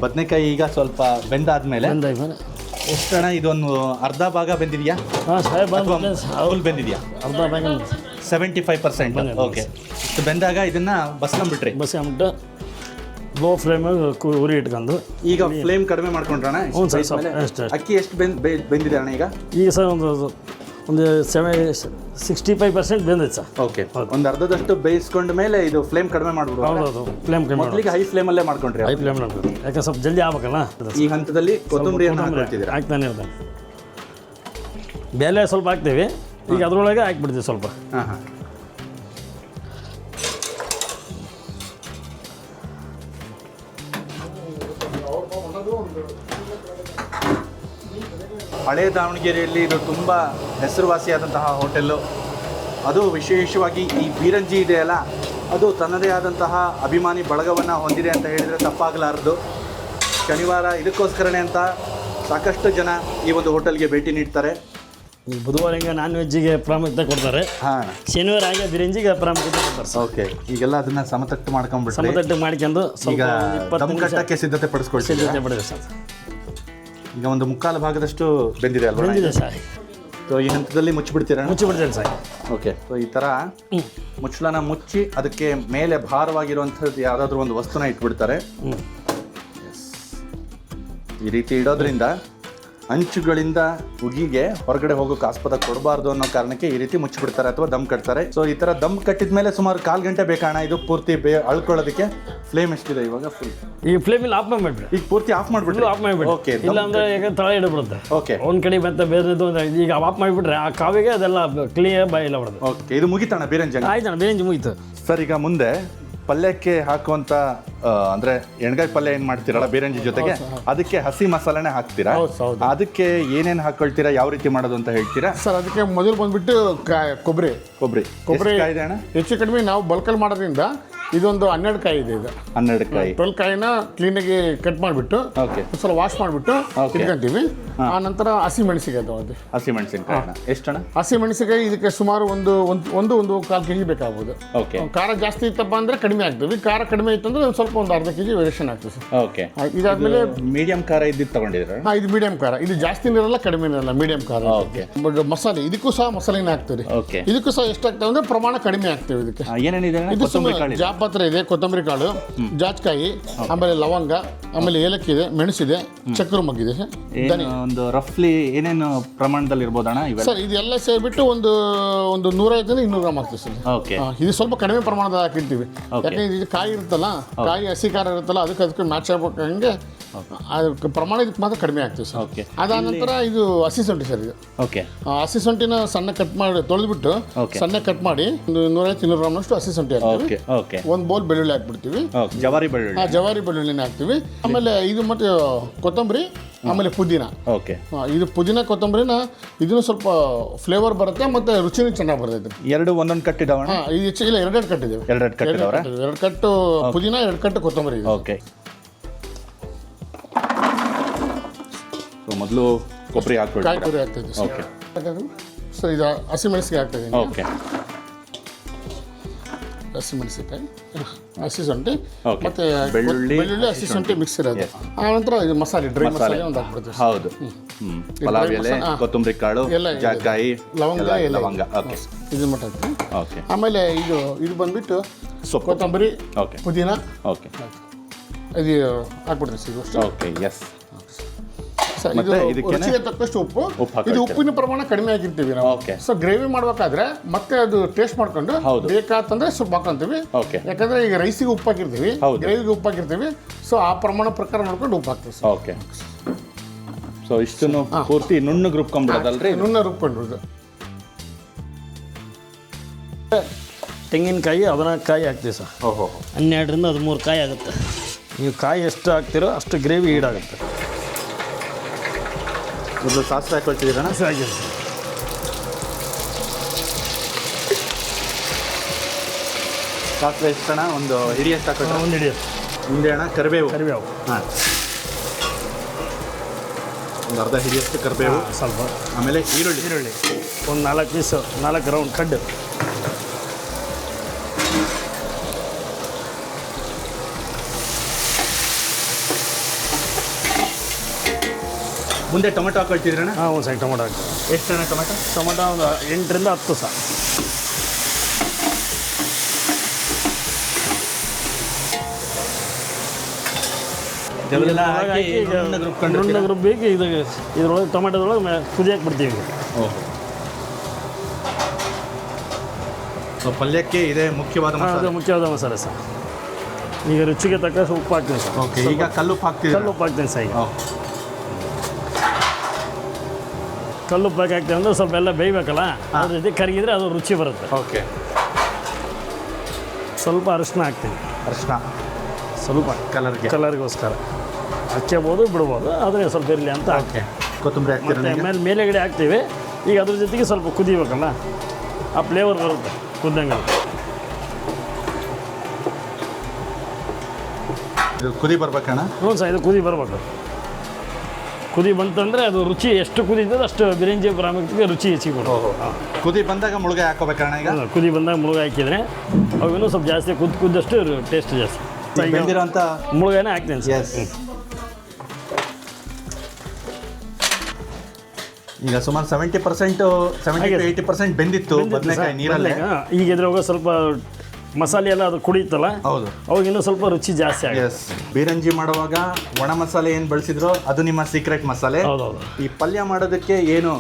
ಬದನೆಕಾಯಿ ಈಗ ಸ್ವಲ್ಪ ಬೆಂದಾದ್ಮೇಲೆ ಎಷ್ಟು ಅಣ್ಣ? ಇದೊಂದು ಅರ್ಧ ಭಾಗ ಬೆಂದಿದೆಯಾ? ಹಾಂ ಸರ್, ಫುಲ್ ಬೆಂದಿದೆಯಾ? ಅರ್ಧ ಭಾಗ 75%. ಓಕೆ, ಇಷ್ಟು ಬೆಂದಾಗ ಇದನ್ನು ಬಸ್ಕೊಂಬಿಟ್ಟು ಲೋ ಫ್ಲೇಮಾಗ ಉರಿ ಇಟ್ಕೊಂಡು ಈಗ ಫ್ಲೇಮ್ ಕಡಿಮೆ ಮಾಡ್ಕೊಂಡ್ರಣ? ಹ್ಞೂ ಸರ್, ಅಷ್ಟೇ. ಅಕ್ಕಿ ಎಷ್ಟು ಬೆಂದಿದೆ ಅಣ್ಣ ಈಗ? ಈಗ ಸರ್ ಒಂದು ಒಂದು 65% ಬೆಂದೈತೆ ಸರ್. ಓಕೆ, ಒಂದು ಅರ್ಧದಷ್ಟು ಬೇಯಿಸ್ಕೊಂಡ ಮೇಲೆ ಇದು ಫ್ಲೇಮ್ ಕಡಿಮೆ ಮಾಡ್ಬಿಡು. ಹೌದೌದು, ಫ್ಲೇಮ್ ಕಡಿಮೆ ಮೊದಲಿಗೆ ಹೈ ಫ್ಲೇಮಲ್ಲೇ ಮಾಡ್ಕೊಂಡ್ರಿ. ಹೈ ಫ್ಲೇಮ್ ಮಾಡ್ಬೇಕು, ಯಾಕೆ ಸ್ವಲ್ಪ ಜಲ್ದಿ ಆಗ್ಬೇಕಲ್ಲ. ಈ ಹಂತದಲ್ಲಿ ಕೊತ್ತಂಬರಿಯನ್ನು ಹಾಕ್ತಿದ್ದೀರಾ? ಹಾಕ್ತಾನೆ ಇರ್ತಾನೆ. ಬೇಳೆ ಸ್ವಲ್ಪ ಹಾಕ್ತೀವಿ, ಈಗ ಅದರೊಳಗೆ ಹಾಕ್ಬಿಡ್ತೀವಿ ಸ್ವಲ್ಪ. ಹಾಂ ಹಾಂ. ಹಳೆ ದಾವಣಗೆರೆಯಲ್ಲಿ ಇದು ತುಂಬ ಹೆಸರುವಾಸಿಯಾದಂತಹ ಹೋಟೆಲ್ಲು. ಅದು ವಿಶೇಷವಾಗಿ ಈ ಬೀರಂಜಿ ಇದೆಯಲ್ಲ, ಅದು ತನ್ನದೇ ಆದಂತಹ ಅಭಿಮಾನಿ ಬಳಗವನ್ನು ಹೊಂದಿದೆ ಅಂತ ಹೇಳಿದರೆ ತಪ್ಪಾಗಲಾರದು. ಶನಿವಾರ ಇದಕ್ಕೋಸ್ಕರನೇ ಅಂತ ಸಾಕಷ್ಟು ಜನ ಈ ಒಂದು ಹೋಟೆಲ್ಗೆ ಭೇಟಿ ನೀಡ್ತಾರೆ. ಈ ಬುಧವಾರ ಹಿಂಗೆ ನಾನ್ ವೆಜ್ಜಿಗೆ ಪ್ರಾಮುಖ್ಯತೆ ಕೊಡ್ತಾರೆ. ಹಾಂ, ಶನಿವಾರ ಹಾಗೆ ಬಿರಿಂಜಿಗೆ ಪ್ರಾಮುಖ್ಯತೆ ಕೊಡ್ತಾರೆ ಸರ್. ಓಕೆ, ಈಗೆಲ್ಲ ಅದನ್ನು ಸಮತಟ್ಟು ಮಾಡ್ಕೊಂಡ್ಬಿಟ್ಟು ಸಮತಟ್ಟು ಮಾಡ್ಕೊಂಡು ಈಗ ಸ್ವಲ್ಪ ದಮ್ ಕಟ್ಟಕ್ಕೆ ಸಿದ್ಧತೆ ಪಡಿಸ್ಕೊಳ್ತೀವಿ. ಸಿದ್ಧತೆ ಪಡೆದಿದೆ ಸರ್. ಈಗ ಒಂದು ಮುಕ್ಕಾಲು ಭಾಗದಷ್ಟು ಬೆಂದಿದೆ ಅಲ್ವಾ? ಬಂದಿದೆ ಸರ್. ಸೊ ಈ ಹಂತದಲ್ಲಿ ಮುಚ್ಚಿಬಿಡ್ತೀರಾ? ಮುಚ್ಚಿಬಿಡ್ತೇನೆ ಸರ್. ಓಕೆ, ಸೊ ಈ ಥರ ಮುಚ್ಚಳನ ಮುಚ್ಚಿ ಅದಕ್ಕೆ ಮೇಲೆ ಭಾರವಾಗಿರುವಂಥದ್ದು ಯಾವುದಾದ್ರೂ ಒಂದು ವಸ್ತುನ ಇಟ್ಬಿಡ್ತಾರೆ. ಈ ರೀತಿ ಇಡೋದ್ರಿಂದ ಅಂಚುಗಳಿಂದ ಉಗಿಗೆ ಹೊರಗಡೆ ಹೋಗೋಕೆ ಆಸ್ಪದ ಕೊಡಬಾರ್ದು ಅನ್ನೋ ಕಾರಣಕ್ಕೆ ಈ ರೀತಿ ಮುಚ್ಚಿಬಿಡ್ತಾರೆ ಅಥವಾ ದಮ್ ಕಟ್ತಾರೆ. ಸೊ ಈ ಥರ ದಮ್ ಕಟ್ಟಿದ ಮೇಲೆ ಸುಮಾರು 1/4 ಗಂಟೆ ಬೇಕಣ್ಣ ಇದು ಪೂರ್ತಿ ಅಳ್ಕೊಳ್ಳೋದಕ್ಕೆ. ಫ್ಲೇಮ್ ಎಷ್ಟಿದೆ ಇವಾಗ? ಫುಲ್ ಈ ಫ್ಲೇಮಲ್ಲಿ ಆಫ್ ಮಾಡಿಬಿಡ್ರಿ. ಈಗ ಪೂರ್ತಿ ಆಫ್ ಮಾಡಿಬಿಟ್ರೆ ಆಫ್ ಮಾಡಿಬಿಡ್ರಿ. ಓಕೆ, ಇಲ್ಲ ಅಂದ್ರೆ ಈಗ ತಳ ಇಡಬಿಡುತ್ತೆ. ಓಕೆ, ಒಂದು ಕಡೆ ಮತ್ತೆ ಬೇರೆದು ಈಗ ಆಫ್ ಮಾಡಿಬಿಟ್ರೆ ಆ ಕಾವಿಗೆ ಅದೆಲ್ಲ ಕ್ಲಿಯರ್ ಬಾಯಿಲ್ಲ ಬಿಡೋದು. ಓಕೆ, ಇದು ಮುಗಿತಾಣ ಬಿರಂಜಿ? ಆಯ್ತಣ್ಣ, ಬಿರಿಂಜಿ ಮುಗೀತು ಸರ್. ಈಗ ಮುಂದೆ ಪಲ್ಯಕ್ಕೆ ಹಾಕುವಂಥ ಅಂದರೆ ಎಣ್ಗಾಯಿ ಪಲ್ಯ ಏನು ಮಾಡ್ತೀರಲ್ಲ ಬಿರಂಜಿ ಜೊತೆಗೆ, ಅದಕ್ಕೆ ಹಸಿ ಮಸಾಲೆನೇ ಹಾಕ್ತೀರಾ? ಅದಕ್ಕೆ ಏನೇನು ಹಾಕೊಳ್ತೀರಾ, ಯಾವ ರೀತಿ ಮಾಡೋದು ಅಂತ ಹೇಳ್ತೀರಾ ಸರ್? ಅದಕ್ಕೆ ಮೊದಲು ಬಂದ್ಬಿಟ್ಟು ಕೊಬ್ಬರಿ ಇದೆ ಅಣ್ಣ. ಹೆಚ್ಚು ಕಡಿಮೆ ನಾವು ಬಲ್ಕಲ್ಲಿ ಮಾಡೋದ್ರಿಂದ ಇದೊಂದು 12 ಕಾಯಿ ಇದೆ. ಇದು 12 ಕಾಯಿ. 12 ಕಾಯಿನ ಕ್ಲೀನಾಗಿ ಕಟ್ ಮಾಡಿಬಿಟ್ಟು ಸ್ವಲ್ಪ ವಾಶ್ ಮಾಡಿಬಿಟ್ಟು ಇಟ್ಕೊಂತೀವಿ. ಆ ನಂತರ ಹಸಿ ಮೆಣಸಿಕಾಯಿ ತಗೊಳ್ತೀವಿ. ಹಸಿ ಮೆಣಸಿನಕಾಯಿ ಎಷ್ಟಣ್ಣ? ಹಸಿ ಮೆಣಸಿಕಾಯಿ ಇದಕ್ಕೆ ಸುಮಾರು ಒಂದು 1.25 kg ಬೇಕಾಗ್ಬೋದು. ಓಕೆ, ಖಾರ ಜಾಸ್ತಿ ಇತ್ತಪ್ಪ ಅಂದ್ರೆ ಕಡಿಮೆ ಆಗ್ತೀವಿ. ಖಾರ ಕಡಿಮೆ ಇತ್ತಂದ್ರೆ ಸ್ವಲ್ಪ ಒಂದು ಅರ್ಧ kg ವೇರಿಯೇಷನ್ ಆಗ್ತದೆ ಸರ್. ಓಕೆ, ಇದಾದ್ಮೇಲೆ ಮೀಡಿಯಂ ಖಾರ ಇದ್ದಿದ್ದು ತಗೊಂಡಿದ್ರೆ? ಇದು ಮೀಡಿಯಂ ಖಾರ. ಇದು ಜಾಸ್ತಿನೂ ಇರಲ್ಲ ಕಡಿಮೆ ಇರಲ್ಲ, ಮೀಡಿಯಂ ಖಾರ. ಓಕೆ, ಮಸಾಲೆ ಇದಕ್ಕೂ ಸಹ ಮಸಾಲೆನ ಹಾಕ್ತೀವಿ. ಓಕೆ, ಇದಕ್ಕೂ ಸಹ ಎಷ್ಟಾಗ್ತವೆ ಅಂದ್ರೆ ಪ್ರಮಾಣ ಕಡಿಮೆ ಆಗ್ತೇವೆ. ಇದಕ್ಕೆ ಏನೇನಿದೆ? ಜಾಪತ್ರ ಇದೆ, ಕೊತ್ತಂಬರಿ ಕಾಳು, ಜಾಜ್ಕಾಯಿ, ಆಮೇಲೆ ಲವಂಗ, ಆಮೇಲೆ ಏಲಕ್ಕಿ ಇದೆ, ಮೆಣಸಿದೆ, ಚಕ್ರ ಮಗ್ಗಿದೆ. ಒಂದು ರಫ್ಲಿ ಏನೇನು ಪ್ರಮಾಣದಲ್ಲಿ ಇರ್ಬೋದಣ್ಣ ಸರ್? ಇದೆಲ್ಲ ಸೇರಿಬಿಟ್ಟು ಒಂದು 150-200 ಗ್ರಾಮ್ ಆಗ್ತದೆ ಸರ್. ಓಕೆ, ಇದು ಸ್ವಲ್ಪ ಕಡಿಮೆ ಪ್ರಮಾಣದಲ್ಲಿ ಹಾಕಿರ್ತೀವಿ. ಯಾಕಂದ್ರೆ ಇದು ಕಾಯಿ ಇರುತ್ತಲ್ಲ, ಕಾಯಿ ಹಸಿ ಖಾರ ಇರುತ್ತಲ್ಲ, ಅದಕ್ಕೆ ಮ್ಯಾಚ್ ಆಗ್ಬೇಕಂಗೆ ಅದಕ್ಕೆ ಪ್ರಮಾಣ ಇದಕ್ಕೆ ಮಾತ್ರ ಕಡಿಮೆ ಆಗ್ತದೆ ಸರ್. ಓಕೆ, ಅದಾದ ನಂತರ ಇದು ಹಸಿ ಶುಂಠಿ ಸರ್. ಇದು ಓಕೆ, ಹಸಿ ಶುಂಠಿನ ಸಣ್ಣ ಕಟ್ ಮಾಡಿ ತೊಳೆದ್ಬಿಟ್ಟು ಸಣ್ಣ ಕಟ್ ಮಾಡಿ ಒಂದು 150-200 ಗ್ರಾಮ್ನಷ್ಟು ಹಸಿ ಶುಂಠಿ ಹಾಕ್ತೀವಿ. ಓಕೆ, ಒಂದು ಬೌಲ್ ಬೆಳ್ಳುಳ್ಳಿ ಹಾಕ್ಬಿಡ್ತೀವಿ. ಜವಾರಿ ಬೆಳ್ಳುಳ್ಳಿ. ಜವಾರಿ ಬೆಳ್ಳುಳ್ಳಿನ ಹಾಕ್ತೀವಿ. ಆಮೇಲೆ ಇದು ಮತ್ತೆ ಕೊತ್ತಂಬರಿ, ಆಮೇಲೆ ಪುದೀನ. ಓಕೆ, ಇದು ಪುದೀನ ಕೊತ್ತಂಬರಿನ ಇದನ್ನು ಸ್ವಲ್ಪ ಫ್ಲೇವರ್ ಬರುತ್ತೆ ಮತ್ತೆ ರುಚಿನೂ ಚೆನ್ನಾಗಿ ಬರ್ತೈತೆ. ಎರಡು ಒಂದೊಂದು ಕಟ್ಟಿದಾವ? ಇದು ಇಲ್ಲ, 2 ಕಟ್ಟಿದ್ದೇವೆ. 2 ಕಟ್ಟಿದವರ? 2 ಕಟ್ಟು ಪುದೀನ, 2 ಕಟ್ಟು ಕೊತ್ತಂಬರಿ. ಓಕೆ, ಮೊದಲು ಕೊಬ್ಬರಿ ಹಾಕ್ಬಿಟ್ಟು ಕಾಯಿ ತುರಿ ಹಾಕ್ತಿದ್ವಿ. ಓಕೆ ಸರ್, ಇದು ಹಸಿಮೆಣಸಿಗೆ ಹಾಕ್ತಾ ಇದ್ದೀನಿ. ಓಕೆ, ಹಸಿಮೆಣಸಿಕಾಯಿ, ಹಸಿ ಶುಂಠಿ ಮತ್ತೆ ಬೆಳ್ಳುಳ್ಳಿ, ಹಸಿ ಶುಂಠಿ ಮಿಕ್ಸ್ ಇರೋದು. ಆ ನಂತರ ಇದು ಮಸಾಲೆ, ಡ್ರೈ ಮಸಾಲೆ ಒಂದು ಹಾಕ್ಬಿಡ್ತೀವಿ. ಹೌದು, ಪಲಾವ್ ಎಲೆ, ಕೊತ್ತಂಬರಿ ಕಾಳು, ಜಾಕಾಯಿ, ಲವಂಗ. ಓಕೆ, ಇದು ಮಟ್ಟ ಹಾಕ್ತೀವಿ. ಓಕೆ, ಆಮೇಲೆ ಇದು ಬಂದ್ಬಿಟ್ಟು ಕೊತ್ತಂಬರಿ, ಪುದೀನ. ಓಕೆ, ಇದು ಹಾಕ್ಬಿಡ್ತೀವಿ ಸರ್. ಇದು ಅಷ್ಟೇ. Okay, yes. ಇದು ರುಚಿಗೆ ತಕ್ಕಷ್ಟು ಉಪ್ಪು. ಇದು ಉಪ್ಪಿನ ಪ್ರಮಾಣ ಕಡಿಮೆ ಆಗಿರ್ತೀವಿ ನಾವು. ಸೊ ಗ್ರೇವಿ ಮಾಡ್ಬೇಕಾದ್ರೆ ಮತ್ತೆ ಅದು ಟೇಸ್ಟ್ ಮಾಡ್ಕೊಂಡು ಬೇಕಾತಂದ್ರೆ ಸ್ವಲ್ಪ ಹಾಕೊಂತೀವಿ. ಯಾಕಂದ್ರೆ ಈಗ ರೈಸಿಗೆ ಉಪ್ಪು ಹಾಕಿರ್ತೀವಿ, ಗ್ರೇವಿಗೆ ಉಪ್ಪು ಹಾಕಿರ್ತೀವಿ. ಸೊ ಆ ಪ್ರಮಾಣ ಪ್ರಕಾರ ನೋಡ್ಕೊಂಡು ಉಪ್ಪು ಹಾಕ್ತೀವಿ. ಓಕೆ, ಸೊ ಇಷ್ಟನ್ನು ಪೂರ್ತಿ ನುಣ್ಣಗೆ ರುಬ್ಕೊಂಡ್ಬಿಡೋದಲ್ರಿ? ನುಣ್ಣಗೆ ರುಬ್ಕೊಂಡ್ಬಿಡೋದು. ತೆಂಗಿನಕಾಯಿ 14 ಕಾಯಿ ಹಾಕ್ತೀವಿ ಸರ್. 12-13 ಕಾಯಿ ಆಗುತ್ತೆ. ನೀವು ಕಾಯಿ ಎಷ್ಟು ಹಾಕ್ತಿರೋ ಅಷ್ಟು ಗ್ರೇವಿ ಈಡಾಗುತ್ತೆ. ಮೊದಲು ಸಾಸಿವೆ ಹಾಕೊಳ್ತಿದ್ದೀರಣ? ಸಾಸಿವೆ ಎಷ್ಟಣ? ಒಂದು ಹಿಡಿಯಷ್ಟು ಹಾಕೋಣ? ಒಂದು ಹಿಡಿಯಷ್ಟು. ಹಿಂದೆ ಅಣ್ಣ ಕರಿಬೇವು. ಹಾಂ, ಒಂದು ಅರ್ಧ ಹಿಡಿಯಷ್ಟು ಕರಿಬೇವು ಸ್ವಲ್ಪ. ಆಮೇಲೆ ಈರುಳ್ಳಿ ಒಂದು 4 ಪೀಸು, 4 ರೌಂಡ್ ಕಡ್ಡು. ಮುಂದೆ ಟೊಮೆಟೊ ಹಾಕೊಳ್ತಿದ್ರಣ್ಣ? ಹಾಂ, ಒಂದು ಸೈಡ್ ಟೊಮೆಟೊ ಹಾಕಿ. ಎಷ್ಟು ಜನ ಟೊಮೆಟೊ? ಒಂದು 8-10 ಸಹ. ನುಣ್ಣಗೆ ರುಬ್ಬಿಗೆ ಇದ್ರೊಳಗೆ ಟೊಮೆಟೊದೊಳಗೆ ಕುದಿಯಕ್ಕೆ ಬಿಡ್ತೀವಿ. ಸೊ ಪಲ್ಯಕ್ಕೆ ಇದೇ ಮುಖ್ಯವಾದ ಅದು ಮಸಾಲೆ. ಮುಖ್ಯವಾದ ಮಸಾಲೆ ಸರ್. ಈಗ ರುಚಿಗೆ ತಕ್ಕ ಉಪ್ಪು ಹಾಕ್ತೀನಿ ಸರ್. ಓಕೆ, ಈಗ ಕಲ್ಲುಪ್ಪು ಹಾಕ್ತೀವಿ. ಕಲ್ಲುಪ್ಪು ಹಾಕ್ತೀನಿ ಸರ್. ಈಗ ಕಲ್ಲುಪ್ಪು ಹಾಕ್ತೀವಿ ಅಂದರೆ ಸ್ವಲ್ಪ ಎಲ್ಲ ಬೇಯಬೇಕಲ್ಲ, ಅದ್ರ ಜೊತೆ ಕರಗಿದ್ರೆ ಅದು ರುಚಿ ಬರುತ್ತೆ. ಓಕೆ, ಸ್ವಲ್ಪ ಅರಿಶಿನ ಹಾಕ್ತೀನಿ. ಅರಿಶಿನ ಸ್ವಲ್ಪ ಕಲರ್ಗೋಸ್ಕರ ಹಾಕ್ಕೋಬೋದು, ಬಿಡ್ಬೋದು, ಆದರೆ ಸ್ವಲ್ಪ ಇರಲಿ ಅಂತ ಹಾಕಿ. ಕೊತ್ತಂಬರಿ ಹಾಕ್ತೀರಾ? ಮತ್ತೆ ಮೇಲೆಗಡೆ ಹಾಕ್ತೀವಿ. ಈಗ ಅದ್ರ ಜೊತೆಗೆ ಸ್ವಲ್ಪ ಕುದಿಬೇಕಲ್ಲ, ಆ ಫ್ಲೇವರ್ ಬರುತ್ತೆ ಕುದ್ದಂಗೆ. ಇದು ಕುದಿ ಬರ್ಬೇಕಣ್ಣ? ಹ್ಞೂ ಸರ್, ಇದು ಕುದಿ ಬರಬೇಕು. ಕುದಿ ಬಂತಂದರೆ ಅದು ರುಚಿ ಎಷ್ಟು ಕುದಿತದೆ ಅಷ್ಟು ಬಿರಿಂಜಿ ಪ್ರಾಮುಖ್ಯತೆ ರುಚಿ ಹೆಚ್ಚಿಗೆ ಕೊಡೋದು. ಕುದಿ ಬಂದಾಗ ಮುಳುಗಾಯಿ ಹಾಕೋಬೇಕಣ್ಣ? ಈಗ ಕುದಿ ಬಂದಾಗ ಮುಳುಗಾಯಿ ಹಾಕಿದರೆ ಅವಿನ್ನೂ ಸ್ವಲ್ಪ ಜಾಸ್ತಿ ಕುದ್ದಷ್ಟು ಟೇಸ್ಟ್ ಜಾಸ್ತಿ. ಬೆಂದಿರೋಂಥ ಮುಳುಗಾಯಿನೇ ಹಾಕ್ತೀನಿ ಸರ್. ಎಸ್. ಈಗ ಸುಮಾರು 70% 80% ಬೆಂದಿತ್ತು ಬದನೆಕಾಯಿ ನೀರಲ್ಲೇ. ಈಗ ಇದ್ರಾಗ ಸ್ವಲ್ಪ ಮಸಾಲೆ ಎಲ್ಲ ಅದು ಕುಡಿಯುತ್ತಲ್ಲ, ಹೌದು, ಅವಾಗ ಇನ್ನೂ ಸ್ವಲ್ಪ ರುಚಿ ಜಾಸ್ತಿ ಆಗುತ್ತೆ. ಎಸ್. ಬೀರಂಜಿ ಮಾಡುವಾಗ ಒಣ ಮಸಾಲೆ ಏನು ಬಳಸಿದ್ರೋ ಅದು ನಿಮ್ಮ ಸೀಕ್ರೆಟ್ ಮಸಾಲೆ. ಹೌದೌದು. ಈ ಪಲ್ಯ ಮಾಡೋದಕ್ಕೆ ಏನು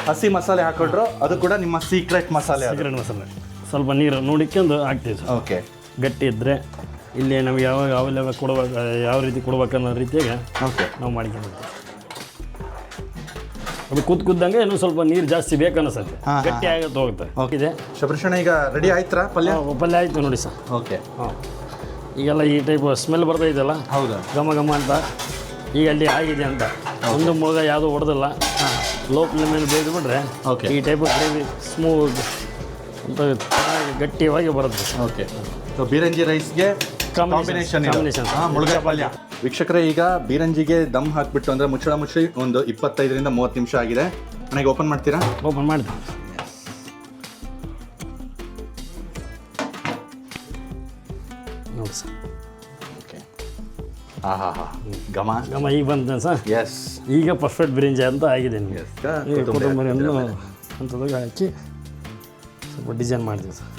ಹಸಿ ಮಸಾಲೆ ಹಾಕಿದ್ರೋ ಅದು ಕೂಡ ನಿಮ್ಮ ಸೀಕ್ರೆಟ್ ಮಸಾಲೆ. ಸೀಕ್ರೆಟ್ ಮಸಾಲೆ ಸ್ವಲ್ಪ ನೀರು ನೋಡಿಕೊಂಡು ಹಾಕ್ತೀವಿ ಸರ್. ಓಕೆ, ಗಟ್ಟಿ ಇದ್ದರೆ ಇಲ್ಲಿ ನಮ್ಗೆ ಯಾವಾಗ ಅವೆಲ್ಲ ಕೊಡುವಾಗ ಯಾವ ರೀತಿ ಕೊಡ್ಬೇಕನ್ನೋ ರೀತಿಯಾಗಿ ಓಕೆ ನಾವು ಮಾಡ್ಕೊಂಡಿರ್ತೀವಿ. ಅದು ಕುದ್ದಂಗೆ ಇನ್ನೂ ಸ್ವಲ್ಪ ನೀರು ಜಾಸ್ತಿ ಬೇಕನ್ನಿಸುತ್ತೆ, ಗಟ್ಟಿ ಆಗತ್ತೆ ಹೋಗುತ್ತೆ. ಇದೆ ಶಬರಿಷಣ, ಈಗ ರೆಡಿ ಆಯ್ತಾ ಪಲ್ಯ? ಪಲ್ಯ ಆಯಿತು ನೋಡಿ ಸರ್. ಓಕೆ, ಹಾಂ, ಈಗೆಲ್ಲ ಈ ಟೈಪ್ ಸ್ಮೆಲ್ ಬರ್ತಾ ಇದೆಯಲ್ಲ, ಹೌದಾ? ಘಮ ಘಮ ಅಂತ. ಈಗ ಅಲ್ಲಿ ಆಗಿದೆ ಅಂತ ಒಂದು ಮುಳುಗ ಯಾವುದೂ ಹೊಡೆದಿಲ್ಲ, ಲೋ ಫ್ಲೇಮ್ ಮೇಲೆ ಬೇಯ್ದುಬಿಟ್ರೆ ಓಕೆ, ಈ ಟೈಪ್ ಗ್ರೇವಿ ಸ್ಮೂತ್ ಅಂತ ಗಟ್ಟಿಯಾಗಿ ಬರುತ್ತೆ. ಓಕೆ. ಸೊ ಬೀರಂಜಿ ರೈಸ್ಗೆ ಕಾಂಬಿನೇಷನ್ ಮುಳುಗಾಯಿ ಪಲ್ಯ. ವೀಕ್ಷಕರೇ, ಈಗ ಬೀರಂಜಿಗೆ ದಮ್ ಹಾಕ್ಬಿಟ್ಟು ಅಂದರೆ ಮುಚ್ಚಿ ಒಂದು 25ರಿಂದ 30 ನಿಮಿಷ ಆಗಿದೆ. ನನಗೆ ಓಪನ್ ಮಾಡ್ತೀರಾ? ಓಪನ್ ಮಾಡ್ತೀನಿ ನೋಡಿ ಸರ್. ಓಕೆ, ಹಾಂ ಹಾಂ ಹಾಂ, ಘಮ ಘಮ ಈಗ ಬಂತ ಸರ್. ಎಸ್, ಈಗ ಪರ್ಫೆಕ್ಟ್ ಬಿರಿಂಜಿ ಅಂತ ಆಗಿದೆ ನಿಮಗೆ. ಈಗ ಕೊತ್ತಂಬರಿಯನ್ನು ಅಂಥದಾಗ ಹಾಕಿ ಸ್ವಲ್ಪ ಡಿಸೈನ್ ಮಾಡ್ತೀವಿ ಸರ್.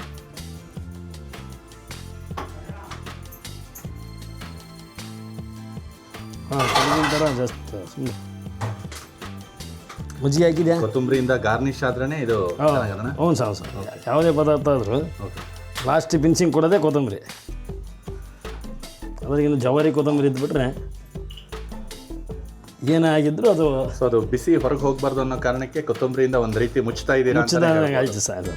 ಹಾಂ, ಥರ ಜಸ್ಟ್ ಸುಮ್ಮನೆ ಮಜ್ಜಿಗೆ ಹಾಕಿದ್ಯಾ? ಕೊತ್ತಂಬರಿಯಿಂದ ಗಾರ್ನಿಶ್ ಆದ್ರೇ ಇದು. ಹ್ಞೂ ಸರ್. ಯಾವುದೇ ಪದಾರ್ಥ ಆದರೂ ಲಾಸ್ಟ್ ಫಿನಿಶಿಂಗ್ ಕೊಡೋದೇ ಕೊತ್ತಂಬರಿ. ಅದ್ರಾಗಿನ್ನು ಜವಾರಿ ಕೊತ್ತಂಬರಿ ಇದ್ದುಬಿಟ್ರೆ ಏನೇ ಆಗಿದ್ರು ಅದು ಸೊ ಅದು ಬಿಸಿ ಹೊರಗೆ ಹೋಗಬಾರ್ದು ಅನ್ನೋ ಕಾರಣಕ್ಕೆ ಕೊತ್ತಂಬರಿಯಿಂದ ಒಂದು ರೀತಿ ಮುಚ್ತಾ ಇದ್ದೀರಾ? ಆಯ್ತು ಸರ್. ಅದು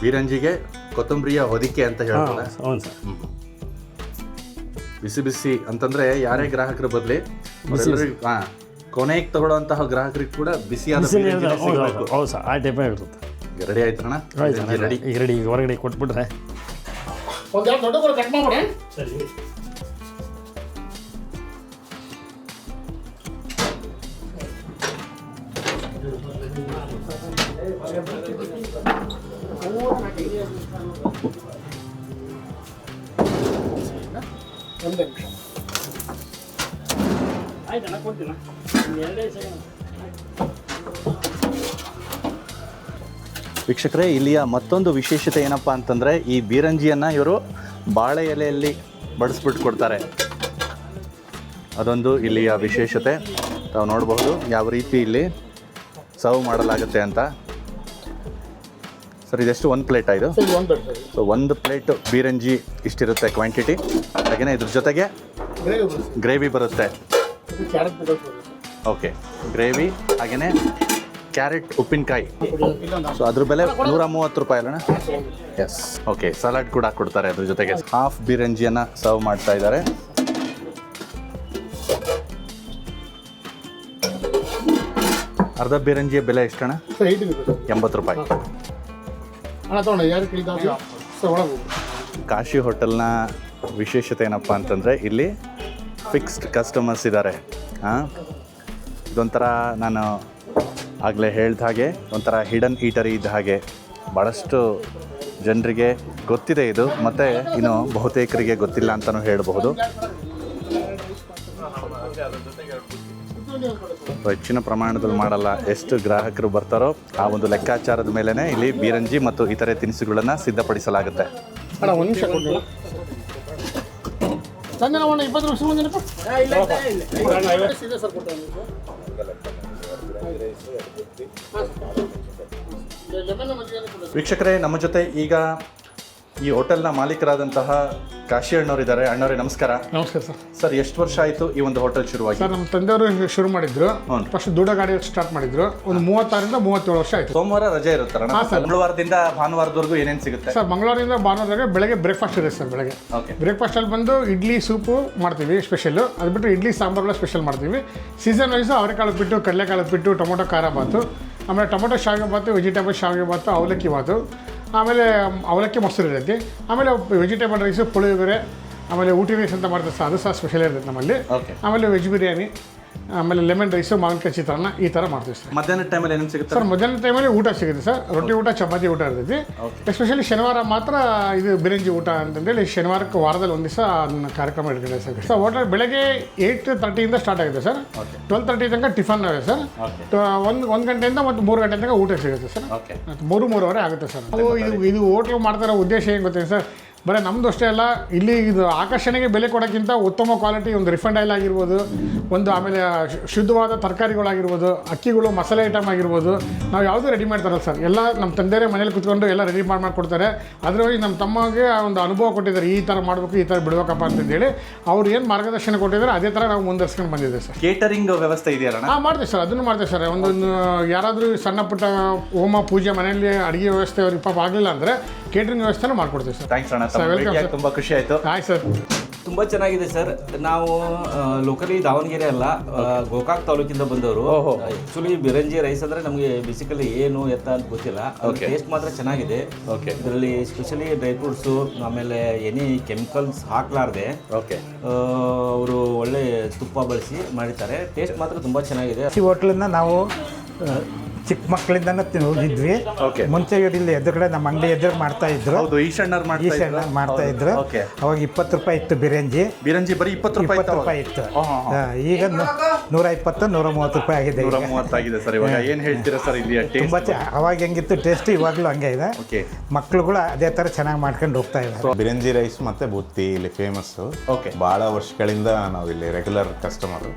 ಬೀರಂಜಿಗೆ ಕೊತ್ತಂಬರಿಯ ಹೊದಿಕೆ ಅಂತ ಹೇಳ್ತಾರೆ. ಹೌದು ಸರ್. ಬಿಸಿ ಬಿಸಿ ಅಂತಂದ್ರೆ ಯಾರೇ ಗ್ರಾಹಕರು ಬರಲಿ, ಹಾಂ, ಕೊನೆಗೆ ತಗೊಳ್ಳೋಂತಹ ಗ್ರಾಹಕರಿಗೆ ಕೂಡ ಬಿಸಿಯಾದ ಹೌದು ಸರ್, ಆ ಟೈಪೇ ಇರುತ್ತೆ. ರೆಡಿ ಆಯ್ತಣ್ಣ? ರೆಡಿ. ಈಗ ರೆಡಿ. ಈಗ ಹೊರಗಡೆ ಕೊಟ್ಬಿಟ್ರೆ ಒಂದು ದೊಡ್ಡ ಕಟ್ ಮಾಡ್ಬಿಡಿ. ಸರಿ. ಒಂದೇ ನಿಮಿಷ ಆಯ್ತಣ್ಣ, ಕೊಡ್ತೀನ. ವೀಕ್ಷಕರೇ, ಇಲ್ಲಿಯ ಮತ್ತೊಂದು ವಿಶೇಷತೆ ಏನಪ್ಪ ಅಂತಂದರೆ ಈ ಬೀರಂಜಿಯನ್ನು ಇವರು ಬಾಳೆ ಎಲೆಯಲ್ಲಿ ಬಡಿಸ್ಬಿಟ್ಟು ಕೊಡ್ತಾರೆ. ಅದೊಂದು ಇಲ್ಲಿಯ ವಿಶೇಷತೆ. ತಾವು ನೋಡಬಹುದು ಯಾವ ರೀತಿ ಇಲ್ಲಿ ಸರ್ವ್ ಮಾಡಲಾಗುತ್ತೆ ಅಂತ. ಸರ್, ಇದೆಷ್ಟು? 1 ಪ್ಲೇಟ್ ಇದು? ಸೊ 1 ಪ್ಲೇಟ್ ಬೀರಂಜಿ ಇಷ್ಟಿರುತ್ತೆ ಕ್ವಾಂಟಿಟಿ. ಹಾಗೆಯೇ ಇದ್ರ ಜೊತೆಗೆ ಗ್ರೇವಿ ಬರುತ್ತೆ. ಓಕೆ, ಗ್ರೇವಿ ಹಾಗೆಯೇ ಕ್ಯಾರೆಟ್ ಉಪ್ಪಿನಕಾಯಿ. ಸೊ ಅದ್ರ ಬೆಲೆ 130 ರೂಪಾಯಿ ಅಲ್ಲಣ್ಣ? ಎಸ್. ಓಕೆ, ಸಲಾಡ್ ಕೂಡ ಕೊಡ್ತಾರೆ ಅದ್ರ ಜೊತೆಗೆ. ಹಾಫ್ ಬೀರಂಜಿಯನ್ನು ಸರ್ವ್ ಮಾಡ್ತಾ ಇದ್ದಾರೆ. ಅರ್ಧ ಬೀರಂಜಿಯ ಬೆಲೆ ಎಷ್ಟಣ್ಣ? 80 ರೂಪಾಯಿ. ಕಾಶಿ ಹೋಟೆಲ್ನ ವಿಶೇಷತೆ ಏನಪ್ಪ ಅಂತಂದರೆ ಇಲ್ಲಿ ಫಿಕ್ಸ್ಡ್ ಕಸ್ಟಮರ್ಸ್ ಇದ್ದಾರೆ. ಇದೊಂಥರ ನಾನು ಆಗಲೇ ಹೇಳಿದ ಹಾಗೆ ಒಂಥರ ಹಿಡನ್ ಈಟರಿ ಇದ್ದ ಹಾಗೆ. ಭಾಳಷ್ಟು ಜನರಿಗೆ ಗೊತ್ತಿದೆ ಇದು, ಮತ್ತು ಇನ್ನು ಬಹುತೇಕರಿಗೆ ಗೊತ್ತಿಲ್ಲ ಅಂತಲೂ ಹೇಳಬಹುದು. ಹೆಚ್ಚಿನ ಪ್ರಮಾಣದಲ್ಲಿ ಮಾಡಲ್ಲ. ಎಷ್ಟು ಗ್ರಾಹಕರು ಬರ್ತಾರೋ ಆ ಒಂದು ಲೆಕ್ಕಾಚಾರದ ಮೇಲೇ ಇಲ್ಲಿ ಬೀರಂಜಿ ಮತ್ತು ಇತರೆ ತಿನಿಸುಗಳನ್ನು ಸಿದ್ಧಪಡಿಸಲಾಗುತ್ತೆ. ಒಂದು ನಿಮಿಷ ಕೊಡಿ. ಸಂಜೆ 20 ನಿಮಿಷ ಮುಂದಿನಪ್ಪ. ವೀಕ್ಷಕರೇ, ನಮ್ಮ ಜೊತೆ ಈಗ ಈ ಹೋಟೆಲ್ನ ಮಾಲೀಕರಾದಂತಹ ಕಾಶಿ ಅಣ್ಣವರಿದ್ದಾರೆ. ಅಣ್ಣವರೇ ನಮಸ್ಕಾರ. ನಮಸ್ಕಾರ ಸರ್. ಸರ್, ಎಷ್ಟು ವರ್ಷ ಆಯಿತು ಈ ಒಂದು ಹೋಟೆಲ್ ಶುರುವಾಗಿ? ಸರ್, ನಮ್ಮ ತಂದೆಯವರು ಶುರು ಮಾಡಿದ್ರು. ಫಸ್ಟ್ ದೂಡ ಗಾಡಿ ಸ್ಟಾರ್ಟ್ ಮಾಡಿದ್ರು. ಒಂದು 36 ರಿಂದ 37 ವರ್ಷ ಆಯಿತು. ಸೋಮವಾರ ರಜೆ ಇರುತ್ತಲ್ಲ? ಮಂಗಳವಾರದಿಂದ ಭಾನುವಾರದವರೆಗೂ ಏನೇನು ಸಿಗುತ್ತೆ ಸರ್? ಮಂಗಳವಾರದಿಂದ ಭಾನುವಾರವರೆಗೆ ಬೆಳಗ್ಗೆ ಬ್ರೇಕ್ಫಾಸ್ಟ್ ಇರುತ್ತೆ ಸರ್. ಬೆಳಗ್ಗೆ ಬ್ರೇಕ್ಫಾಸ್ಟಲ್ಲಿ ಬಂದು ಇಡ್ಲಿ ಸೂಪು ಮಾಡ್ತೀವಿ ಸ್ಪೆಷಲ್ಲು. ಅದು ಬಿಟ್ಟು ಇಡ್ಲಿ ಸಾಂಬಾರುಗಳ ಸ್ಪೆಷಲ್ ಮಾಡ್ತೀವಿ. ಸೀಸನ್ ವೈಸು ಅವರೆಕಾಳು ಬಿಟ್ಟು, ಕಡಲೆಕಾಳು ಬಿಟ್ಟು, ಟೊಮೊಟೊ ಖಾರ ಬಾತು, ಆಮೇಲೆ ಟೊಮೊಟೊ ಶಾವಿಗೆ ಬಾತು, ವೆಜಿಟೇಬಲ್ ಶಾವಿಗೆ ಬಾತು, ಅವಲಕ್ಕಿ ಬಾತು, ಆಮೇಲೆ ಅವಲಕ್ಕಿ ಮೊಸರು ಇರುತ್ತೆ. ಆಮೇಲೆ ವೆಜಿಟೇಬಲ್ ರೈಸು, ಪುಳಿಯೋಗರೆ, ಆಮೇಲೆ ಊಟಿ ರೈಸ್ ಅಂತ ಮಾಡ್ತಾರೆ ಸರ್, ಅದು ಸಹ ಸ್ಪೆಷಲ್ ಇರುತ್ತೆ ನಮ್ಮಲ್ಲಿ. ಆಮೇಲೆ ವೆಜ್ ಬಿರಿಯಾನಿ, ಆಮೇಲೆ ಲೆಮನ್ ರೈಸು, ಮಾವಿನಕಾಯಿ ಚಿತ್ರಾನ್ನ ಈ ಥರ ಮಾಡ್ತೀವಿ ಸರ್. ಮಧ್ಯಾಹ್ನ ಟೈಮಲ್ಲಿ ಏನೇನು ಸಿಗುತ್ತೆ ಸರ್? ಮಧ್ಯಾಹ್ನ ಟೈಮಲ್ಲಿ ಊಟ ಸಿಗುತ್ತೆ ಸರ್. ರೊಟ್ಟಿ ಊಟ, ಚಪಾತಿ ಊಟ ಇರ್ತೈತಿ. ಎಸ್ಪೆಷಲಿ ಶನಿವಾರ ಮಾತ್ರ ಇದು ಬಿರಂಜಿ ಊಟ ಅಂತಂದೇಳಿ ಶನಿವಾರಕ್ಕೆ ವಾರದಲ್ಲಿ ಒಂದು ದಿವಸ ಅದನ್ನ ಕಾರ್ಯಕ್ರಮ ಇಟ್ಕೊಂಡಿದೆ ಸರ್. ಸರ್, ಹೋಟೆಲ್ ಬೆಳಗ್ಗೆ 8:30 ಸ್ಟಾರ್ಟ್ ಆಗುತ್ತೆ ಸರ್. 12:30 ತನಕ ಟಿಫನ್ ಇದೆ ಸರ್. 1 ಗಂಟೆಯಿಂದ ಮತ್ತು 3 ಗಂಟೆ ತನಕ ಊಟ ಸಿಗುತ್ತೆ ಸರ್. 3-3:30 ಆಗುತ್ತೆ ಸರ್. ಇದು ಹೋಟ್ಲು ಮಾಡ್ತಾರೋ ಉದ್ದೇಶ ಏನು ಗೊತ್ತಿದೆ ಸರ್? ಬರೀ ನಮ್ಮದು ಅಷ್ಟೇ ಅಲ್ಲ, ಇಲ್ಲಿ ಇದು ಆಕರ್ಷಣೆಗೆ ಬೆಲೆ ಕೊಡೋಕ್ಕಿಂತ ಉತ್ತಮ ಕ್ವಾಲಿಟಿ ಒಂದು ರಿಫೈಂಡ್ ಆಯಿಲ್ ಆಗಿರ್ಬೋದು, ಒಂದು ಆಮೇಲೆ ಶುದ್ಧವಾದ ತರಕಾರಿಗಳಾಗಿರ್ಬೋದು, ಅಕ್ಕಿಗಳು, ಮಸಾಲೆ ಐಟಮ್ ಆಗಿರ್ಬೋದು, ನಾವು ಯಾವುದೂ ರೆಡಿ ಮಾಡ್ತಾರಲ್ಲ ಸರ್, ಎಲ್ಲ ನಮ್ಮ ತಂದೆಯೇ ಮನೇಲಿ ಕುತ್ಕೊಂಡು ಎಲ್ಲ ರೆಡಿ ಮಾಡಿಕೊಡ್ತಾರೆ. ಅದರಲ್ಲಿ ನಮ್ಮ ತಮ್ಮಗೆ ಒಂದು ಅನುಭವ ಕೊಟ್ಟಿದ್ದಾರೆ, ಈ ಥರ ಮಾಡಬೇಕು, ಈ ಥರ ಬಿಡಬೇಕಪ್ಪ ಅಂತಂದೇಳಿ ಅವ್ರು ಏನು ಮಾರ್ಗದರ್ಶನ ಕೊಟ್ಟಿದ್ದಾರೆ ಅದೇ ಥರ ನಾವು ಮುಂದುವರ್ಸ್ಕೊಂಡು ಬಂದಿದ್ದೇವೆ ಸರ್. ಕೇಟರಿಂಗ್ ವ್ಯವಸ್ಥೆ ಇದೆಯಲ್ಲ? ಮಾಡ್ತೀವಿ ಸರ್, ಅದನ್ನು ಮಾಡ್ತೇವೆ ಸರ್. ಒಂದೊಂದು ಯಾರಾದರೂ ಸಣ್ಣ ಪುಟ್ಟ ಹೋಮ ಪೂಜೆ ಮನೆಯಲ್ಲಿ ಅಡುಗೆ ವ್ಯವಸ್ಥೆ ಅವ್ರಿಗೆ ಪಾಪ ಆಗಲಿಲ್ಲ ಅಂದರೆ ಕೇಟರಿಂಗ್ ವ್ಯವಸ್ಥೆನೂ ಮಾಡ್ಕೊಡ್ತೀವಿ ಸರ್. ಥ್ಯಾಂಕ್ಸ್ ಅಣ್ಣ, ತುಂಬ ಖುಷಿ ಆಯಿತು. ಆಯ್ತು ಸರ್. ತುಂಬ ಚೆನ್ನಾಗಿದೆ ಸರ್. ನಾವು ಲೋಕಲಿ ದಾವಣಗೆರೆ ಅಲ್ಲ, ಗೋಕಾಕ್ ತಾಲೂಕಿಂದ ಬಂದವರು. ಆ್ಯಕ್ಚುಲಿ ಬಿರಂಜಿ ರೈಸ್ ಅಂದರೆ ನಮಗೆ ಬೇಸಿಕಲಿ ಏನು ಎತ್ತ ಅಂತ ಗೊತ್ತಿಲ್ಲ. ಟೇಸ್ಟ್ ಮಾತ್ರ ಚೆನ್ನಾಗಿದೆ. ಇದರಲ್ಲಿ ಸ್ಪೆಷಲಿ ಡ್ರೈ ಫ್ರೂಟ್ಸು, ಆಮೇಲೆ ಎನಿ ಕೆಮಿಕಲ್ಸ್ ಹಾಕ್ಲಾರ್ದೆ ಅವರು ಒಳ್ಳೆ ತುಪ್ಪ ಬಳಸಿ ಮಾಡಿದ್ದಾರೆ. ಟೇಸ್ಟ್ ಮಾತ್ರ ತುಂಬ ಚೆನ್ನಾಗಿದೆ. ಈ ಹೋಟ್ಲನ್ನ ನಾವು ಚಿಕ್ಕ ಮಕ್ಕಳಿಂದನೂ ಹೋಗಿದ್ವಿ. ಮುಂಚೆ ಇಲ್ಲಿ ಎದುರುಗಡೆ ನಮ್ಮ ಅಂಗಡಿ ಎದುರು ಮಾಡ್ತಾ ಇದ್ರು. ಈಶಣ್ಣರ್ ಮಾಡ್ತಾ ಇದ್ರು. ಅವಾಗ 20 ರೂಪಾಯಿ ಇತ್ತು ಬಿರಂಜಿ ಬರೀ 20 ರೂಪಾಯಿ ಇತ್ತು. ಈಗ 120 130 ರೂಪಾಯಿ ಆಗಿದೆ. 130 ಆಗಿದೆ ಸರ್. ಇವಾಗ ಏನು ಹೇಳ್ತೀರಾ ಸರ್? ಇಲ್ಲಿ ತುಂಬಾ ಅವಾಗ ಹೆಂಗಿತ್ತು ಟೇಸ್ಟ್, ಇವಾಗಲೂ ಹಂಗೆ ಇದೆ. ಮಕ್ಕಳುಗಳು ಅದೇ ಥರ ಚೆನ್ನಾಗಿ ಮಾಡ್ಕೊಂಡು ಹೋಗ್ತಾ ಇದ್ದಾರೆ. ಬಿರಂಜಿ ರೈಸ್ ಮತ್ತೆ ಬುತ್ತಿ ಇಲ್ಲಿ ಫೇಮಸ್ಸು. ಭಾಳ ವರ್ಷಗಳಿಂದ ನಾವು ಇಲ್ಲಿ ರೆಗ್ಯುಲರ್ ಕಸ್ಟಮರ್.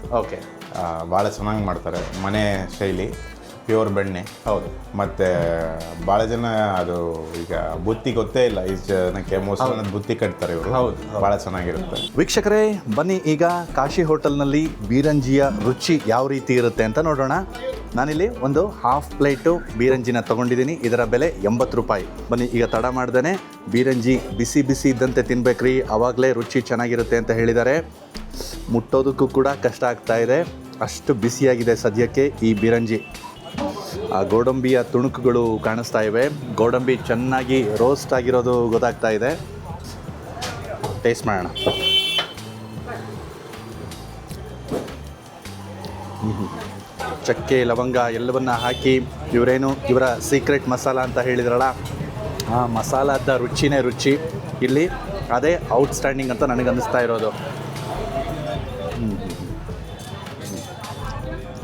ಭಾಳ ಚೆನ್ನಾಗಿ ಮಾಡ್ತಾರೆ. ಮನೆ ಶೈಲಿ, ಪ್ಯೂರ್ ಬೆಣ್ಣೆ. ಮತ್ತು ಭಾಳ ಜನ ಅದು ಈಗ ಬುತ್ತಿ ಗೊತ್ತೇ ಇಲ್ಲ, ಇಷ್ಟು ಜನಕ್ಕೆ ಮೊಸರನ್ನ ಬುತ್ತಿ ಕಟ್ತಾರೆ ಇವರು. ಭಾಳ ಚೆನ್ನಾಗಿರುತ್ತೆ. ವೀಕ್ಷಕರೇ, ಬನ್ನಿ ಈಗ ಕಾಶಿ ಹೋಟೆಲ್ನಲ್ಲಿ ಬೀರಂಜಿಯ ರುಚಿ ಯಾವ ರೀತಿ ಇರುತ್ತೆ ಅಂತ ನೋಡೋಣ. ನಾನಿಲ್ಲಿ ಒಂದು ಹಾಫ್ ಪ್ಲೇಟು ಬೀರಂಜಿನ ತೊಗೊಂಡಿದ್ದೀನಿ. ಇದರ ಬೆಲೆ 80 ರೂಪಾಯಿ. ಬನ್ನಿ ಈಗ ತಡ ಮಾಡ್ದೇ ಬೀರಂಜಿ ಬಿಸಿ ಬಿಸಿ ಇದ್ದಂತೆ ತಿನ್ಬೇಕ್ರಿ, ಆವಾಗಲೇ ರುಚಿ ಚೆನ್ನಾಗಿರುತ್ತೆ ಅಂತ ಹೇಳಿದ್ದಾರೆ. ಮುಟ್ಟೋದಕ್ಕೂ ಕೂಡ ಕಷ್ಟ ಆಗ್ತಾ ಇದೆ, ಅಷ್ಟು ಬಿಸಿಯಾಗಿದೆ ಸದ್ಯಕ್ಕೆ ಈ ಬೀರಂಜಿ. ಆ ಗೋಡಂಬಿಯ ತುಣುಕುಗಳು ಕಾಣಿಸ್ತಾ ಇವೆ. ಗೋಡಂಬಿ ಚೆನ್ನಾಗಿ ರೋಸ್ಟ್ ಆಗಿರೋದು ಗೊತ್ತಾಗ್ತಾ ಇದೆ. ಟೇಸ್ಟ್ ಮಾಡೋಣ. ಚಕ್ಕೆ, ಲವಂಗ ಎಲ್ಲವನ್ನ ಹಾಕಿ ಇವರ ಸೀಕ್ರೆಟ್ ಮಸಾಲ ಅಂತ ಹೇಳಿದ್ರಲ್ಲ, ಆ ಮಸಾಲದ ರುಚಿನೇ ರುಚಿ. ಇಲ್ಲಿ ಅದೇ ಔಟ್ಸ್ಟ್ಯಾಂಡಿಂಗ್ ಅಂತ ನನಗೆ ಅನ್ನಿಸ್ತಾ ಇರೋದು.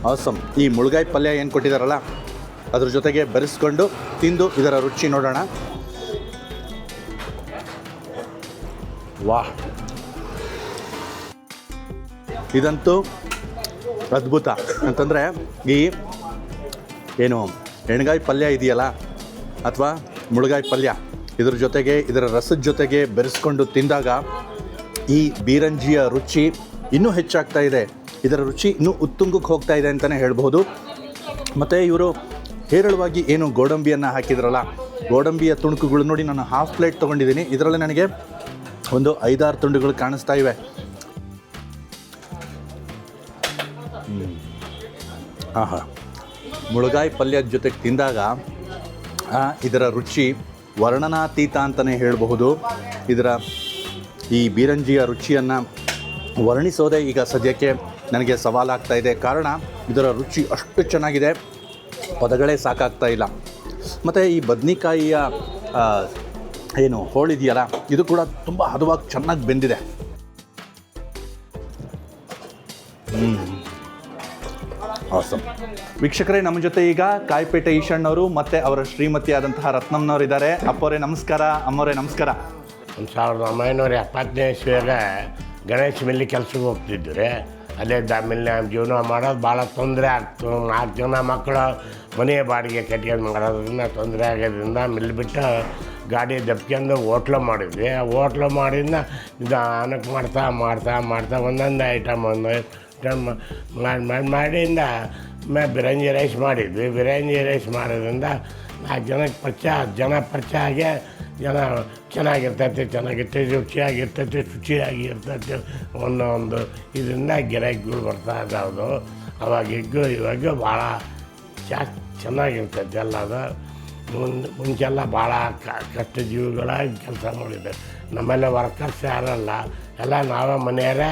ಆಸಮ್. ಈ ಮುಳುಗಾಯಿ ಪಲ್ಯ ಏನು ಕೊಟ್ಟಿದ್ದಾರಲ್ಲ, ಅದ್ರ ಜೊತೆಗೆ ಬೆರೆಸ್ಕೊಂಡು ತಿಂದು ಇದರ ರುಚಿ ನೋಡೋಣ. ವಾಹ್, ಇದಂತೂ ಅದ್ಭುತ. ಅಂತಂದರೆ ಈ ಏನು ಎಣ್ಗಾಯಿ ಪಲ್ಯ ಇದೆಯಲ್ಲ, ಅಥವಾ ಮುಳುಗಾಯಿ ಪಲ್ಯ, ಇದ್ರ ಜೊತೆಗೆ ಇದರ ರಸದ ಜೊತೆಗೆ ಬೆರೆಸ್ಕೊಂಡು ತಿಂದಾಗ ಈ ಬೀರಂಜಿಯ ರುಚಿ ಇನ್ನೂ ಹೆಚ್ಚಾಗ್ತಾ ಇದೆ. ಇದರ ರುಚಿ ಇನ್ನೂ ಉತ್ತುಂಗಕ್ಕೆ ಹೋಗ್ತಾ ಇದೆ ಅಂತಲೇ ಹೇಳ್ಬೋದು. ಮತ್ತು ಇವರು ಹೇರಳವಾಗಿ ಏನು ಗೋಡಂಬಿಯನ್ನು ಹಾಕಿದ್ರಲ್ಲ, ಗೋಡಂಬಿಯ ತುಣುಕುಗಳು ನೋಡಿ, ನಾನು ಹಾಫ್ ಪ್ಲೇಟ್ ತೊಗೊಂಡಿದ್ದೀನಿ. ಇದರಲ್ಲಿ ನನಗೆ ಒಂದು 5-6 ತುಂಡುಗಳು ಕಾಣಿಸ್ತಾ ಇವೆ. ಆಹಾ, ಮುಳುಗಾಯಿ ಪಲ್ಯದ ಜೊತೆಗೆ ತಿಂದಾಗ ಇದರ ರುಚಿ ವರ್ಣನಾತೀತ ಅಂತಲೇ ಹೇಳಬಹುದು. ಈ ಬೀರಂಜಿಯ ರುಚಿಯನ್ನು ವರ್ಣಿಸೋದೇ ಈಗ ಸದ್ಯಕ್ಕೆ ನನಗೆ ಸವಾಲಾಗ್ತಾ ಇದೆ. ಕಾರಣ ಇದರ ರುಚಿ ಅಷ್ಟು ಚೆನ್ನಾಗಿದೆ, ಪದಗಳೇ ಸಾಕಾಗ್ತಾ ಇಲ್ಲ. ಮತ್ತು ಈ ಬದ್ನಿಕಾಯಿಯ ಏನು ಹೋಳಿದೆಯಲ್ಲ, ಇದು ಕೂಡ ತುಂಬ ಹದವಾಗಿ ಚೆನ್ನಾಗಿ ಬೆಂದಿದೆ. ಆಸಮ್. ವೀಕ್ಷಕರೇ, ನಮ್ಮ ಜೊತೆ ಈಗ ಕಾಯಿಪೇಟೆ ಈಶಣ್ಣವರು ಮತ್ತು ಅವರ ಶ್ರೀಮತಿಯಾದಂತಹ ರತ್ನಮ್ನವರಿದ್ದಾರೆ. ಅಪ್ಪವರೇ ನಮಸ್ಕಾರ, ಅಮ್ಮವರೇ ನಮಸ್ಕಾರ. 1970ನೇ ಇಸ್ವಿಯಾಗ ಗಣೇಶ ಮಿಲ್ಲಿ ಕೆಲಸಕ್ಕೆ ಹೋಗ್ತಿದ್ದರೆ ಅಲ್ಲೇ ಆಮೇಲೆ ಜೀವನ ಮಾಡೋದು ಭಾಳ ತೊಂದರೆ ಆಗ್ತು. 4 ಜನ ಮಕ್ಕಳು ಮನೆ ಬಾಡಿಗೆ ಕಟ್ಕೊಂಡು ಮಾಡೋದ್ರಿಂದ ತೊಂದರೆ ಆಗೋದ್ರಿಂದ ಮಿಲ್ಬಿಟ್ಟು ಗಾಡಿ ದಬ್ಕೊಂಡು ಹೋಟ್ಲು ಮಾಡಿದ್ವಿ. ಹೋಟ್ಲು ಮಾಡಿದ್ನ ನಿಧಾನಕ್ಕೆ ಮಾಡ್ತಾ ಒಂದೊಂದು ಐಟಮ್ ಮಾಡಿಂದ ಬಿರಂಜಿ ರೈಸ್ ಮಾಡಿದ್ವಿ. ಬಿರಂಜಿ ರೈಸ್ ಮಾಡೋದ್ರಿಂದ 4 ಜನಕ್ಕೆ ಪರಿಚಯ 10 ಜನ ಪರಿಚಯ ಆಗಿ ಜನ ಚೆನ್ನಾಗಿರ್ತೈತೆ ಶುಚಿಯಾಗಿರ್ತೈತೆ ಒಂದೊಂದು ಇದರಿಂದ ಗಿರಾಕಿಗಳು ಬರ್ತಾ ಇದ್ದಾವುದು. ಅವಾಗಿಗೂ ಇವಾಗ ಭಾಳ ಚೆನ್ನಾಗಿರ್ತೈತೆ ಎಲ್ಲದು. ಮುಂಚೆಲ್ಲ ಭಾಳ ಕಷ್ಟ ಜೀವಿಗಳಾಗಿ ಕೆಲಸ ಮಾಡಿದ್ದೆ. ನಮ್ಮೆಲ್ಲ ವರ್ಕರ್ಸ್ ಯಾರಲ್ಲ, ಎಲ್ಲ ನಾವೇ ಮನೆಯವರೇ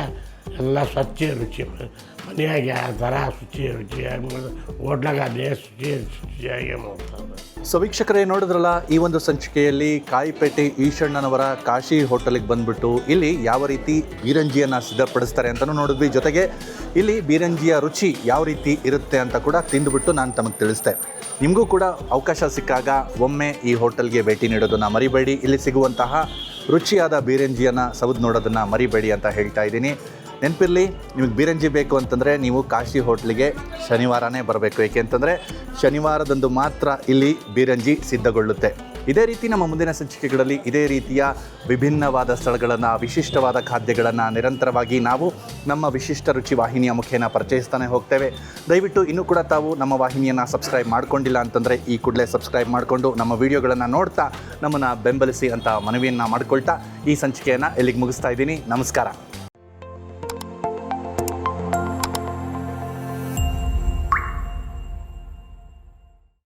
ಎಲ್ಲ ಸ್ವಚ್ಛ ರುಚಿ ಮನೆಯಾಗಿ ಯಾವ ಥರ ರುಚಿಯಾಗಿ ಹೋಟ್ಲಾಗ ಅದೇ ಶುಚಿಯಾಗಿ ಮಾಡ್ತಾರೆ. ಸೊ ವೀಕ್ಷಕರೇ, ನೋಡಿದ್ರಲ್ಲ ಈ ಒಂದು ಸಂಚಿಕೆಯಲ್ಲಿ ಕಾಯಿಪೇಟೆ ಈಶಣ್ಣನವರ ಕಾಶಿ ಹೋಟೆಲಿಗೆ ಬಂದುಬಿಟ್ಟು ಇಲ್ಲಿ ಯಾವ ರೀತಿ ಬೀರಂಜಿಯನ್ನು ಸಿದ್ಧಪಡಿಸ್ತಾರೆ ಅಂತಲೂ ನೋಡಿದ್ವಿ. ಜೊತೆಗೆ ಇಲ್ಲಿ ಬೀರಂಜಿಯ ರುಚಿ ಯಾವ ರೀತಿ ಇರುತ್ತೆ ಅಂತ ಕೂಡ ತಿಂದುಬಿಟ್ಟು ನಾನು ತಮಗೆ ತಿಳಿಸ್ದೆ. ನಿಮಗೂ ಕೂಡ ಅವಕಾಶ ಸಿಕ್ಕಾಗ ಒಮ್ಮೆ ಈ ಹೋಟೆಲ್ಗೆ ಭೇಟಿ ನೀಡೋದನ್ನು ಮರಿಬೇಡಿ. ಇಲ್ಲಿ ಸಿಗುವಂತಹ ರುಚಿಯಾದ ಬೀರಂಜಿಯನ್ನು ಸವಿದು ನೋಡೋದನ್ನು ಮರಿಬೇಡಿ ಅಂತ ಹೇಳ್ತಾ ಇದ್ದೀನಿ. ನೆನಪಿರಲಿ, ನಿಮಗೆ ಬೀರಂಜಿ ಬೇಕು ಅಂತಂದರೆ ನೀವು ಕಾಶಿ ಹೋಟ್ಲಿಗೆ ಶನಿವಾರನೇ ಬರಬೇಕು. ಏಕೆಂತಂದರೆ ಶನಿವಾರದಂದು ಮಾತ್ರ ಇಲ್ಲಿ ಬೀರಂಜಿ ಸಿದ್ಧಗೊಳ್ಳುತ್ತೆ. ಇದೇ ರೀತಿ ನಮ್ಮ ಮುಂದಿನ ಸಂಚಿಕೆಗಳಲ್ಲಿ ಇದೇ ರೀತಿಯ ವಿಭಿನ್ನವಾದ ಸ್ಥಳಗಳನ್ನು, ವಿಶಿಷ್ಟವಾದ ಖಾದ್ಯಗಳನ್ನು ನಿರಂತರವಾಗಿ ನಾವು ನಮ್ಮ ವಿಶಿಷ್ಟ ರುಚಿ ವಾಹಿನಿಯ ಮುಖೇನ ಪರಿಚಯಿಸ್ತಾನೆ ಹೋಗ್ತೇವೆ. ದಯವಿಟ್ಟು ಇನ್ನೂ ಕೂಡ ತಾವು ನಮ್ಮ ವಾಹಿನಿಯನ್ನು ಸಬ್ಸ್ಕ್ರೈಬ್ ಮಾಡ್ಕೊಂಡಿಲ್ಲ ಅಂತಂದರೆ ಈ ಕೂಡಲೇ ಸಬ್ಸ್ಕ್ರೈಬ್ ಮಾಡಿಕೊಂಡು ನಮ್ಮ ವಿಡಿಯೋಗಳನ್ನು ನೋಡ್ತಾ ನಮ್ಮನ್ನು ಬೆಂಬಲಿಸಿ ಅಂತ ಮನವಿಯನ್ನು ಮಾಡಿಕೊಳ್ತಾ ಈ ಸಂಚಿಕೆಯನ್ನು ಇಲ್ಲಿಗೆ ಮುಗಿಸ್ತಾ ಇದ್ದೀನಿ. ನಮಸ್ಕಾರ.